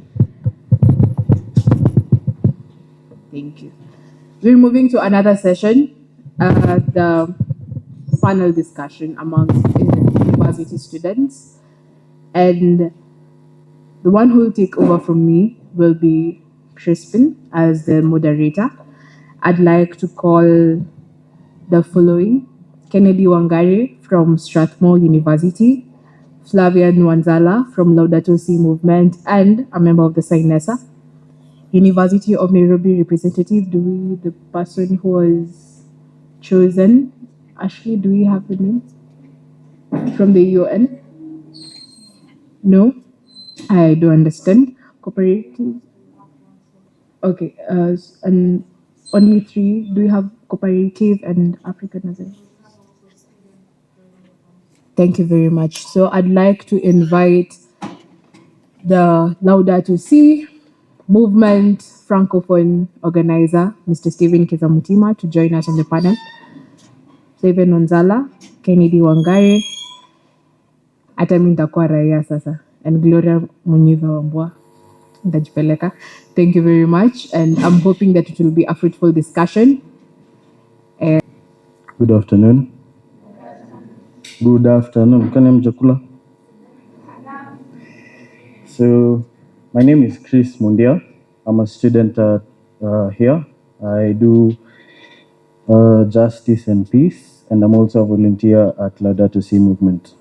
Thank you. We're moving to another session, the panel discussion amongst university students. And the one who will take over from me will be Crispin as the moderator. I'd like to call the following: Kennedy Wangari from Strathmore University, Flavia Nwanzala from Laudato Si Movement and a member of the SAINESA, University of Nairobi representative, the person who was chosen, Ashley, do we have the name? From the UN? No? I don't understand. Cooperative? Okay, and only 3. Do we have cooperative and African as well? Thank you very much. So I'd like to invite the Laudato Si Movement Francophone organizer, Mr. Stephen Kizamutima, to join us on the panel. Stephen Onzala, Kennedy Wangari, hata mimi nitakuwa raia sasa, and Gloria Munyiva Wambua. Ndajipeleka. Thank you very much, and I'm hoping that it will be a fruitful discussion. Good afternoon. Good afternoon. Can I Jakula? So, my name is Chris Mundia. I'm a student here. I do justice and peace, and I'm also a volunteer at Laudato Si Movement.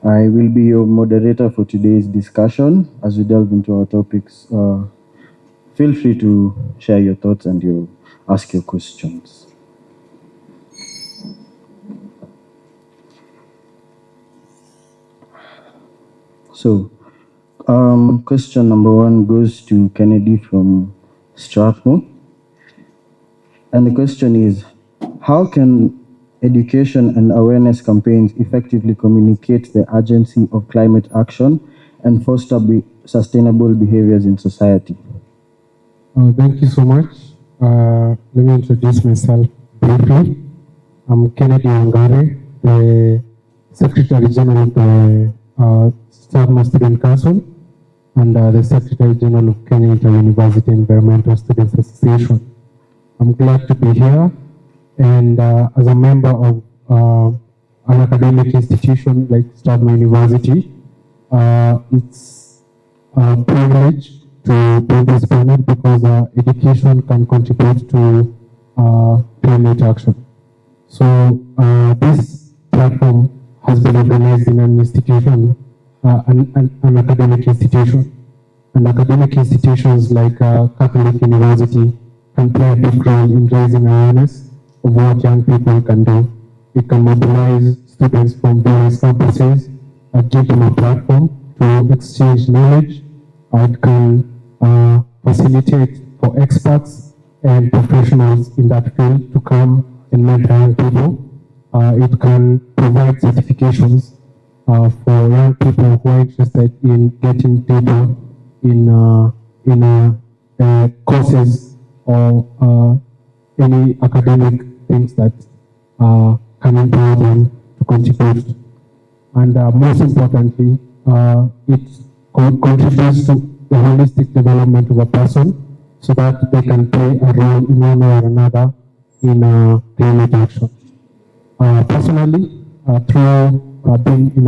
I will be your moderator for today's discussion as we delve into our topics feel free to share your thoughts and you ask your questions. So, question number 1 goes to Kennedy from Strathmore. And the question is, how can education and awareness campaigns effectively communicate the urgency of climate action and foster sustainable behaviors in society? Thank you so much. Let me introduce myself briefly. I'm Kennedy Wangari, the Secretary General of the Strathmore Student Council and the Secretary General of Kenya Inter-University Environmental Students Association. I'm glad to be here, and as a member of an academic institution like Strathmore University, it's a privilege to be this panel because education can contribute to climate action. So this platform has been organized in an institution, an academic institution. And academic institutions like Catholic University can play a big role in raising awareness of what young people can do. It can mobilize students from various campuses and give them a platform to exchange knowledge. It can facilitate for experts and professionals in that field to come and mentor young people. It can provide certifications for young people who are interested in getting deeper in courses or any academic things that can empower them to contribute. And most importantly, it contributes to the holistic development of a person so that they can play a role in one way or another in climate action. Personally, through being in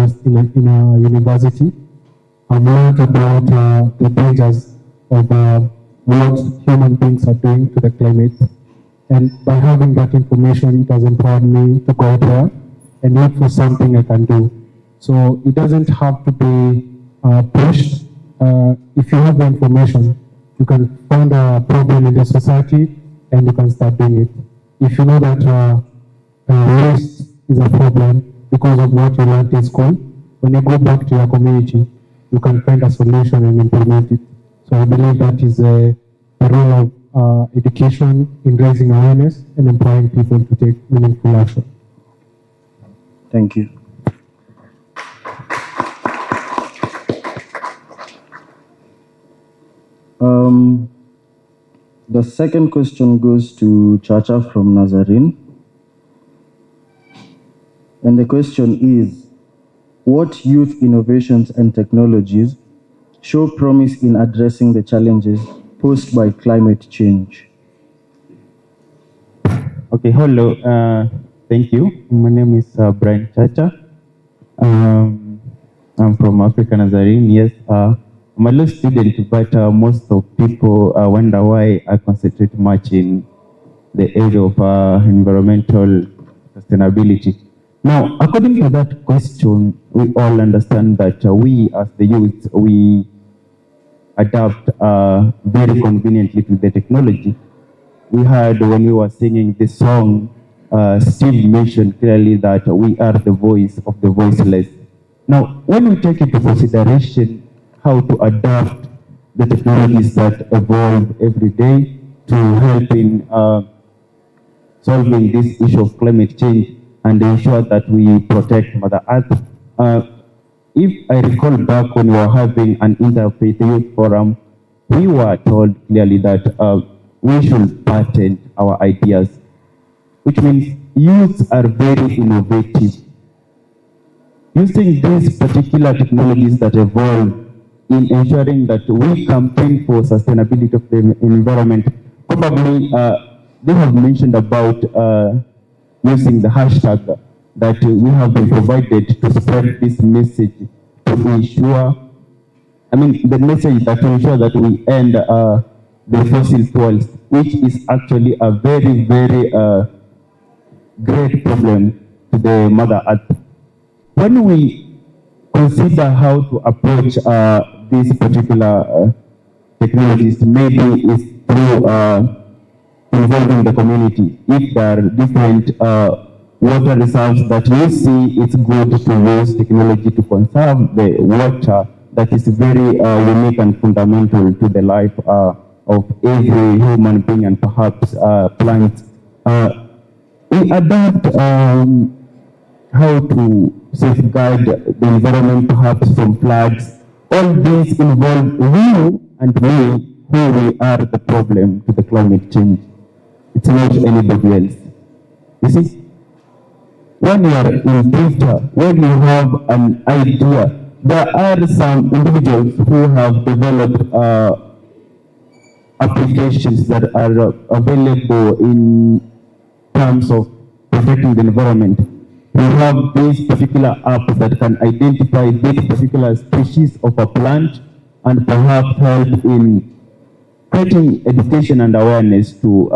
a university, I've learned about the dangers of what human beings are doing to the climate. And by having that information, it has empowered me to go there and look for something I can do. So it doesn't have to be pushed. If you have the information, you can find a problem in the society and you can start doing it. If you know that waste is a problem because of what you learned in school, when you go back to your community, you can find a solution and implement it. So I believe that is the role of education in raising awareness and empowering people to take meaningful action. Thank you. The second question goes to Chacha from Nazarene. And the question is, what youth innovations and technologies show promise in addressing the challenges posed by climate change? Okay, hello, thank you. My name is Brian Chacha. I'm from Africa Nazarene, yes. I'm a law student, but most of people wonder why I concentrate much in the area of environmental sustainability. Now, according to that question, we all understand that we as the youth, we adapt very conveniently to the technology. We heard when we were singing this song, Steve mentioned clearly that we are the voice of the voiceless. Now, when we take into consideration how to adapt the technologies that evolve every day to help in solving this issue of climate change and ensure that we protect Mother Earth. If I recall back when we were having an interfaith youth forum, we were told clearly that we should patent our ideas, which means youths are very innovative. Using these particular technologies that evolve in ensuring that we campaign for sustainability of the environment, probably they have mentioned about using the hashtag that we have been provided to spread this message to ensure, the message that to ensure that we end the fossil fuels, which is actually a very, very great problem to the Mother Earth. When we consider how to approach this particular technologies, maybe is through involving the community. If there are different water reserves that you see, it's good to use technology to conserve the water that is very unique and fundamental to the life of every human being and perhaps plants. We adapt how to safeguard the environment perhaps from floods. All these involve you and me, who we are the problem to the climate change. It's not anybody else. You see, when you are in Twitter, when you have an idea, there are some individuals who have developed applications that are available in terms of protecting the environment. We have this particular app that can identify this particular species of a plant and perhaps help in creating education and awareness to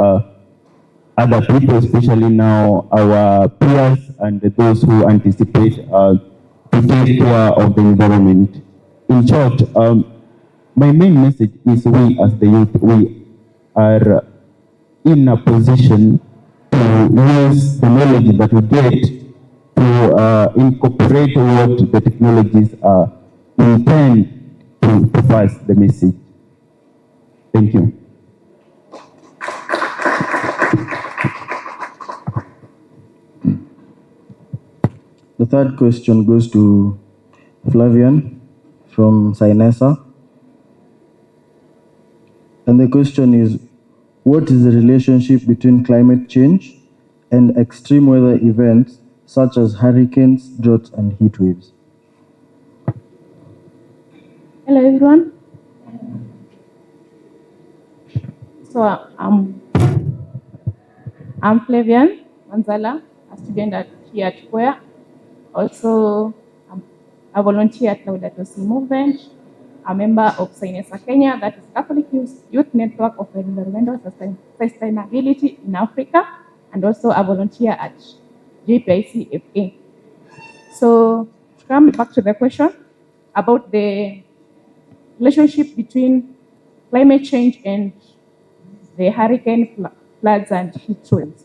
other people, especially now our peers and those who anticipate to take care of the environment. In short, my main message is we as the youth, we are in a position to use the knowledge that we get to incorporate what the technologies intend to pass the message. Thank you. The third question goes to Flavian from Sinesa. And the question is, what is the relationship between climate change and extreme weather events such as hurricanes, droughts, and heat waves? Hello, everyone. So I'm Flavian Manzala, a student here at Wachera. Also, a volunteer at Laudato Si movement, a member of Sinesa Kenya, that is Catholic Youth Network of Environmental Sustainability in Africa, and also a volunteer at JPIC-FA. So, to come back to the question about the relationship between climate change and the hurricane, floods, and heat waves.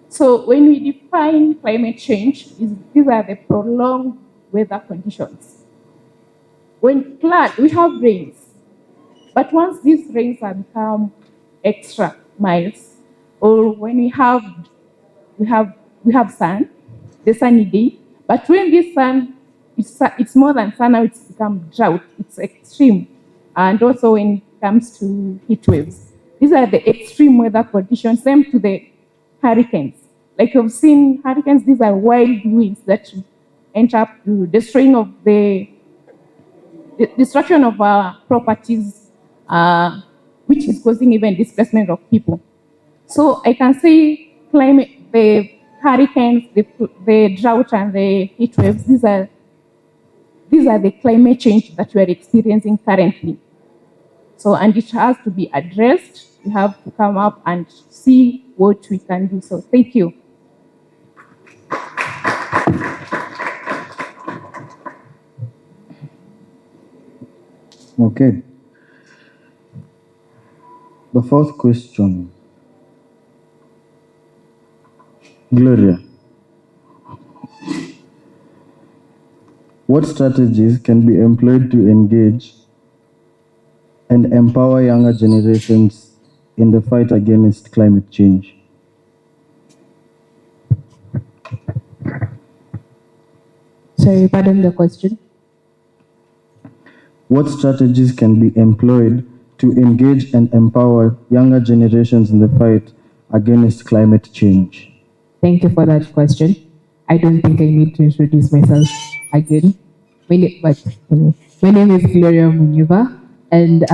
So when we define climate change, these are the prolonged weather conditions. When we have rains, but once these rains have become extra miles, or when we have sun, the sunny day, but when this sun, it's more than sun now, it's become drought, it's extreme. And also when it comes to heat waves. These are the extreme weather conditions, same to the hurricanes. Like you've seen hurricanes, these are wild winds that end up destroying of the destruction of properties, which is causing even displacement of people. So I can say the hurricanes, the drought, and the heat waves, these are the climate change that we are experiencing currently. So, and it has to be addressed. We have to come up and see what we can do. So, thank you. Okay. The fourth question. Gloria. What strategies can be employed to engage and empower younger generations in the fight against climate change? Sorry, pardon the question. What strategies can be employed to engage and empower younger generations in the fight against climate change? Thank you for that question. I don't think I need to introduce myself again. My name is Gloria Muniva, and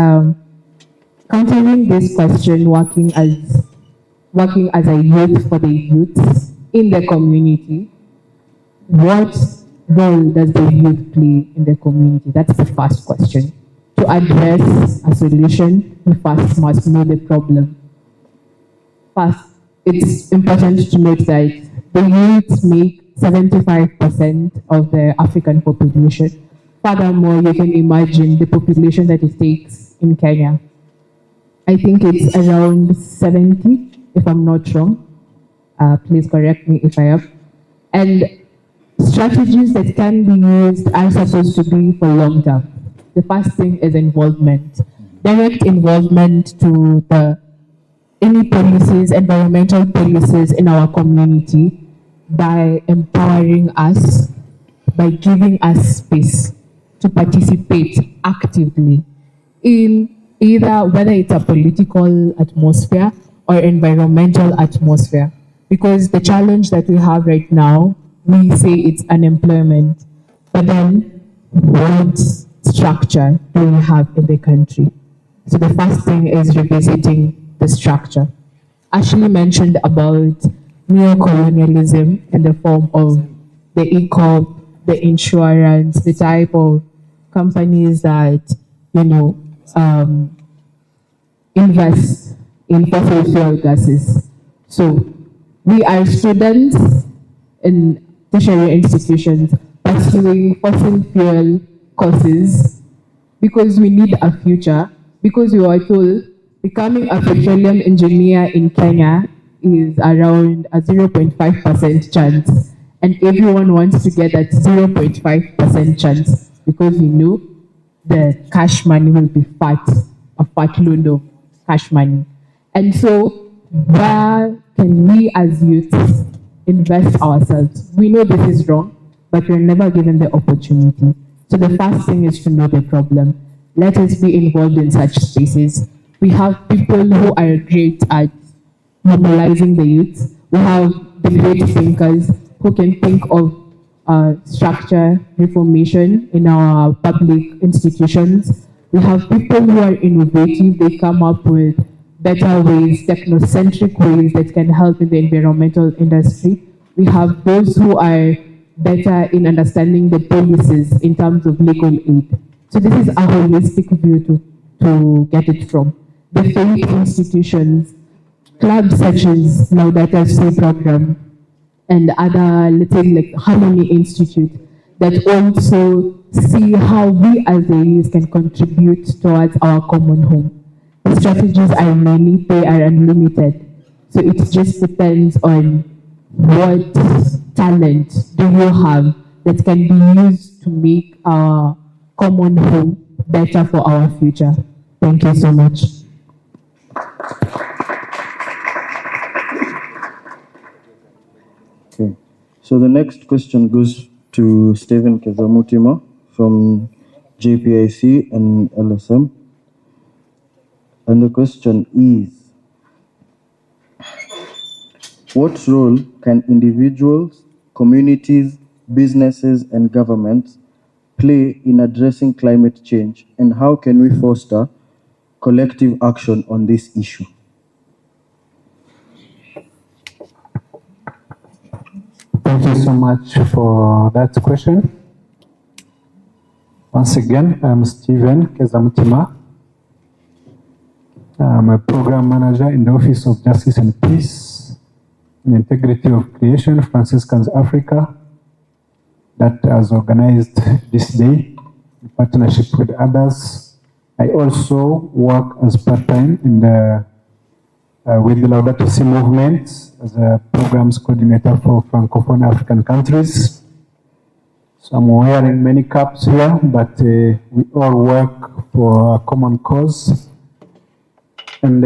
countering this question, working as a youth for the youths in the community, what role does the youth play in the community? That's the first question. To address a solution, we first must know the problem. First, it's important to note that the youths make 75% of the African population. Furthermore, you can imagine the population that it takes in Kenya. I think it's around 70, if I'm not wrong. Please correct me if I am. And strategies that can be used are supposed to be for long term. The first thing is involvement, direct involvement to any policies, environmental policies in our community by empowering us, by giving us space to participate actively in either whether it's a political atmosphere or environmental atmosphere. Because the challenge that we have right now, we say it's unemployment, but then what structure do we have in the country? So the first thing is revisiting the structure. Ashley mentioned about neo-colonialism in the form of the Eacop, the insurance, the type of companies that, invest in fossil fuel gases. So we are students in tertiary institutions pursuing fossil fuel courses because we need a future, because we were told becoming a petroleum engineer in Kenya is around a 0.5% chance, and everyone wants to get that 0.5% chance because the cash money will be a fat load of cash money. And so where can we as youths invest ourselves? We know this is wrong, but we're never given the opportunity. So the first thing is to know the problem. Let us be involved in such spaces. We have people who are great at mobilizing the youth. We have the great thinkers who can think of structure reformation in our public institutions. We have people who are innovative. They come up with better ways, technocentric ways that can help in the environmental industry. We have those who are better in understanding the policies in terms of legal aid. So this is a holistic view to get it from. The faith institutions, clubs such as Laudato Si program, and other, let's say, like Harmony Institute, that also see how we as the youth can contribute towards our common home. The strategies are many, they are unlimited. So it just depends on what talent do you have that can be used to make our common home better for our future. Thank you so much. Okay, so the next question goes to Stephen Kezamutima from JPIC and LSM. And the question is, what role can individuals, communities, businesses, and governments play in addressing climate change, and how can we foster collective action on this issue? Thank you so much for that question. Once again, I'm Stephen Kezamutima. I'm a program manager in the Office of Justice and Peace and Integrity of Creation, Franciscans Africa, that has organized this day in partnership with others. I also work as part-time in the with the Laudato Si movement as a programs coordinator for Francophone African countries. So I'm wearing many caps here, but we all work for a common cause. And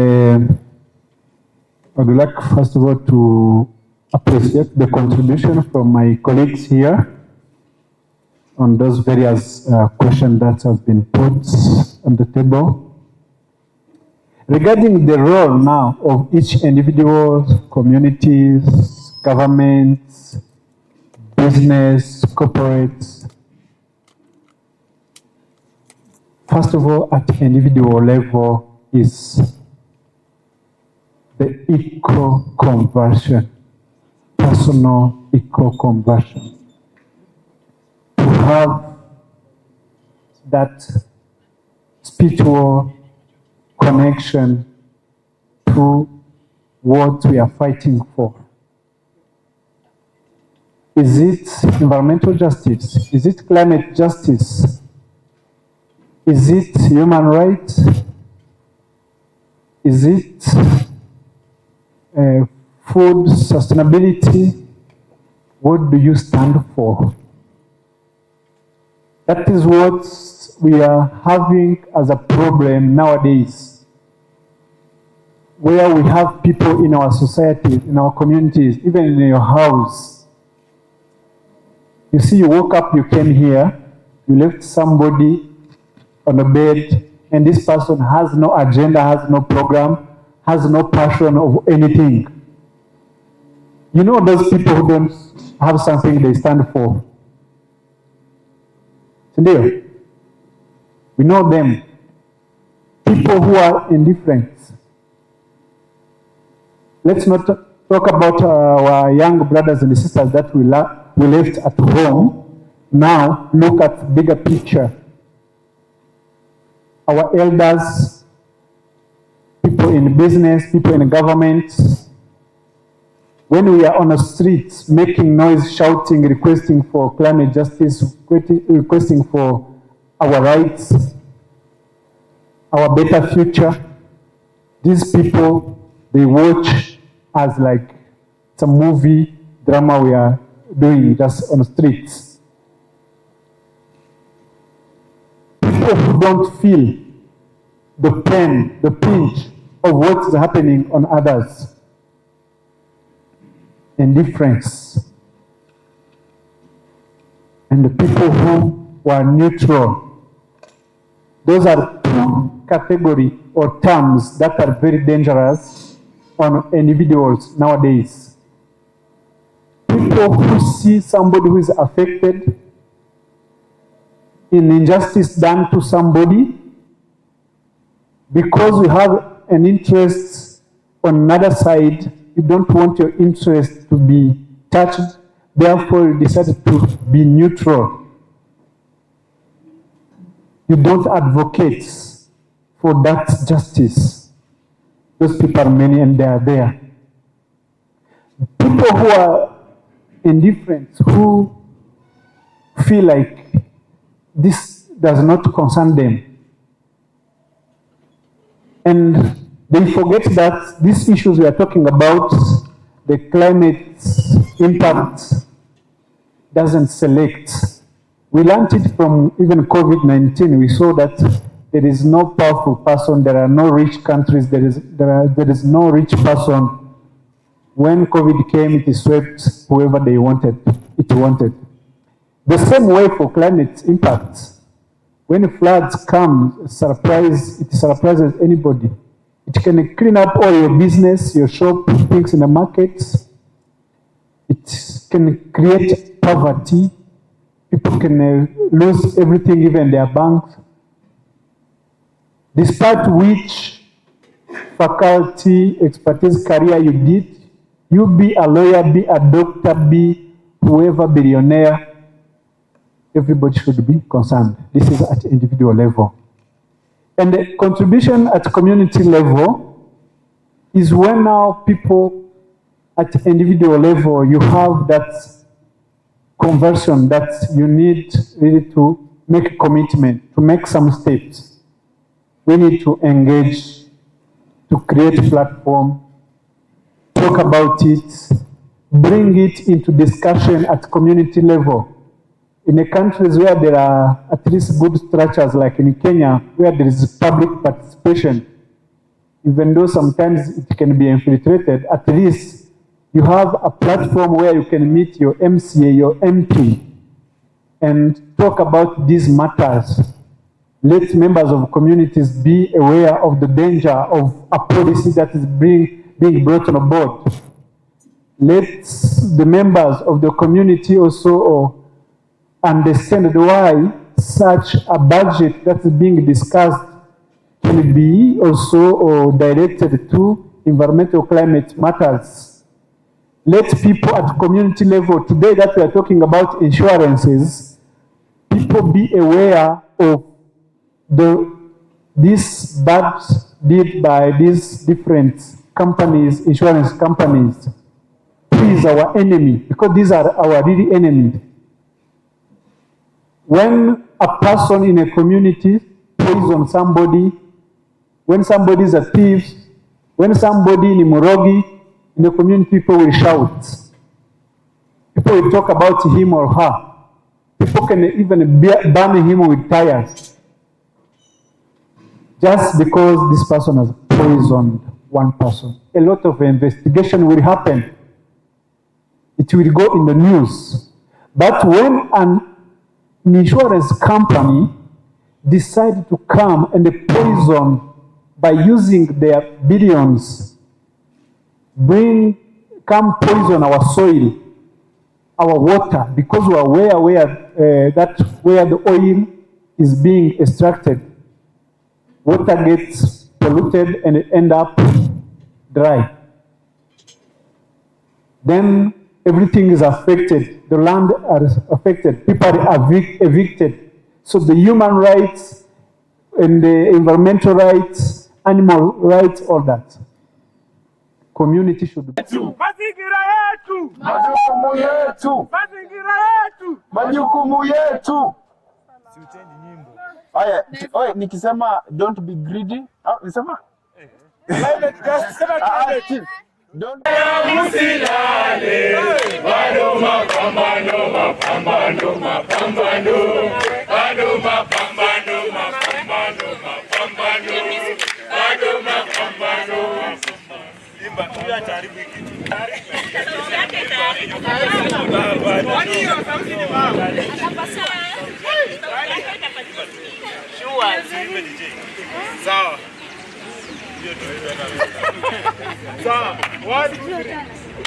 I would like, first of all, to appreciate the contribution from my colleagues here on those various questions that have been put on the table. Regarding the role now of each individual, communities, governments, business, corporates, first of all, at individual level is the eco-conversion, personal eco-conversion. To have that spiritual connection to what we are fighting for. Is it environmental justice? Is it climate justice? Is it human rights? Is it food sustainability? What do you stand for? That is what we are having as a problem nowadays, where we have people in our society, in our communities, even in your house. You see, you woke up, you came here, you left somebody on the bed, and this person has no agenda, has no program, has no passion of anything. You know those people who don't have something they stand for. Today, we know them. People who are indifferent. Let's not talk about our young brothers and sisters that we left at home. Now, look at the bigger picture. Our elders, people in business, people in government, when we are on the streets making noise, shouting, requesting for climate justice, requesting for our rights, our better future, these people, they watch as like it's a movie, drama we are doing just on the streets. People who don't feel the pain, the pinch of what is happening on others. Indifference. And the people who were neutral. Those are two categories or terms that are very dangerous on individuals nowadays. People who see somebody who is affected in injustice done to somebody, because we have an interest on another side, you don't want your interest to be touched, therefore you decided to be neutral. You don't advocate for that justice. Those people are many and they are there. People who are indifferent, who feel like this does not concern them. And they forget that these issues we are talking about, the climate impact, doesn't select. We learned it from even COVID-19. We saw that there is no powerful person, there are no rich countries, there is no rich person. When COVID came, it swept whoever it wanted. The same way for climate impact. When floods come, it surprises anybody. It can clean up all your business, your shop, things in the markets. It can create poverty. People can lose everything, even their banks. Despite which faculty, expertise, career you did, you be a lawyer, be a doctor, be whoever, billionaire, everybody should be concerned. This is at individual level. And the contribution at community level is when now people at individual level, you have that conversion that you need really to make a commitment, to make some steps. We need to engage, to create a platform, talk about it, bring it into discussion at community level. In the countries where there are at least good structures, like in Kenya, where there is public participation, even though sometimes it can be infiltrated, at least you have a platform where you can meet your MCA, your MP, and talk about these matters. Let members of communities be aware of the danger of a policy that is being brought on board. Let the members of the community also understand why such a budget that is being discussed can be also directed to environmental climate matters. Let people at community level, today that we are talking about insurances, people be aware of this bad deed by these different companies, insurance companies. Who is our enemy? Because these are our really enemy. When a person in a community poisons somebody, when somebody is a thief, When somebody in Murogi, in the community, people will shout. People will talk about him or her. People can even burn him with tires. Just because this person has poisoned one person. A lot of investigation will happen. It will go in the news. But when an insurance company decide to come and poison by using their billions, come poison our soil, our water, because we are aware where the oil is being extracted, water gets polluted and it ends up dry. Then everything is affected. The land is affected. People are evicted. So the human rights and the environmental rights, animal rights, all that. Community should be. Mazingira yetu. Majukumu yetu. Mazingira yetu. Majukumu yetu. Aya, nikisema don't be greedy. Nisema? Don't musilale. Bado mapambano. Bado mapambano. Bado mapambano.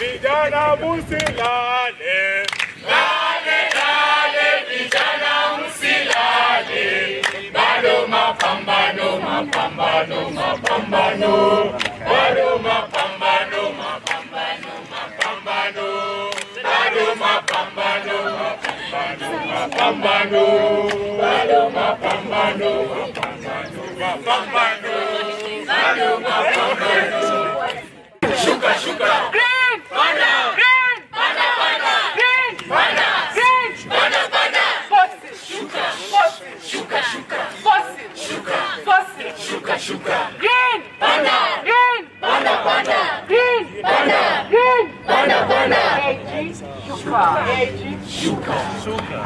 Vijana musilale. Lale, vijana musilale. Bado mapambano. Bado mapambano. Bado mapambano. Bado mapambano. Shuka. Green. Bana. Green. Bana. Green. Bana. Green. Bana. Fossil. Shuka. Fossil. Shuka. Green. Bana. Green. Bana. Green. Bana. Green. Bana. Shuka. Shuka.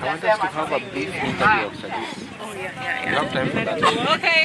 I want us to have a brief interview after this. Oh, yeah. You have time for that? Okay.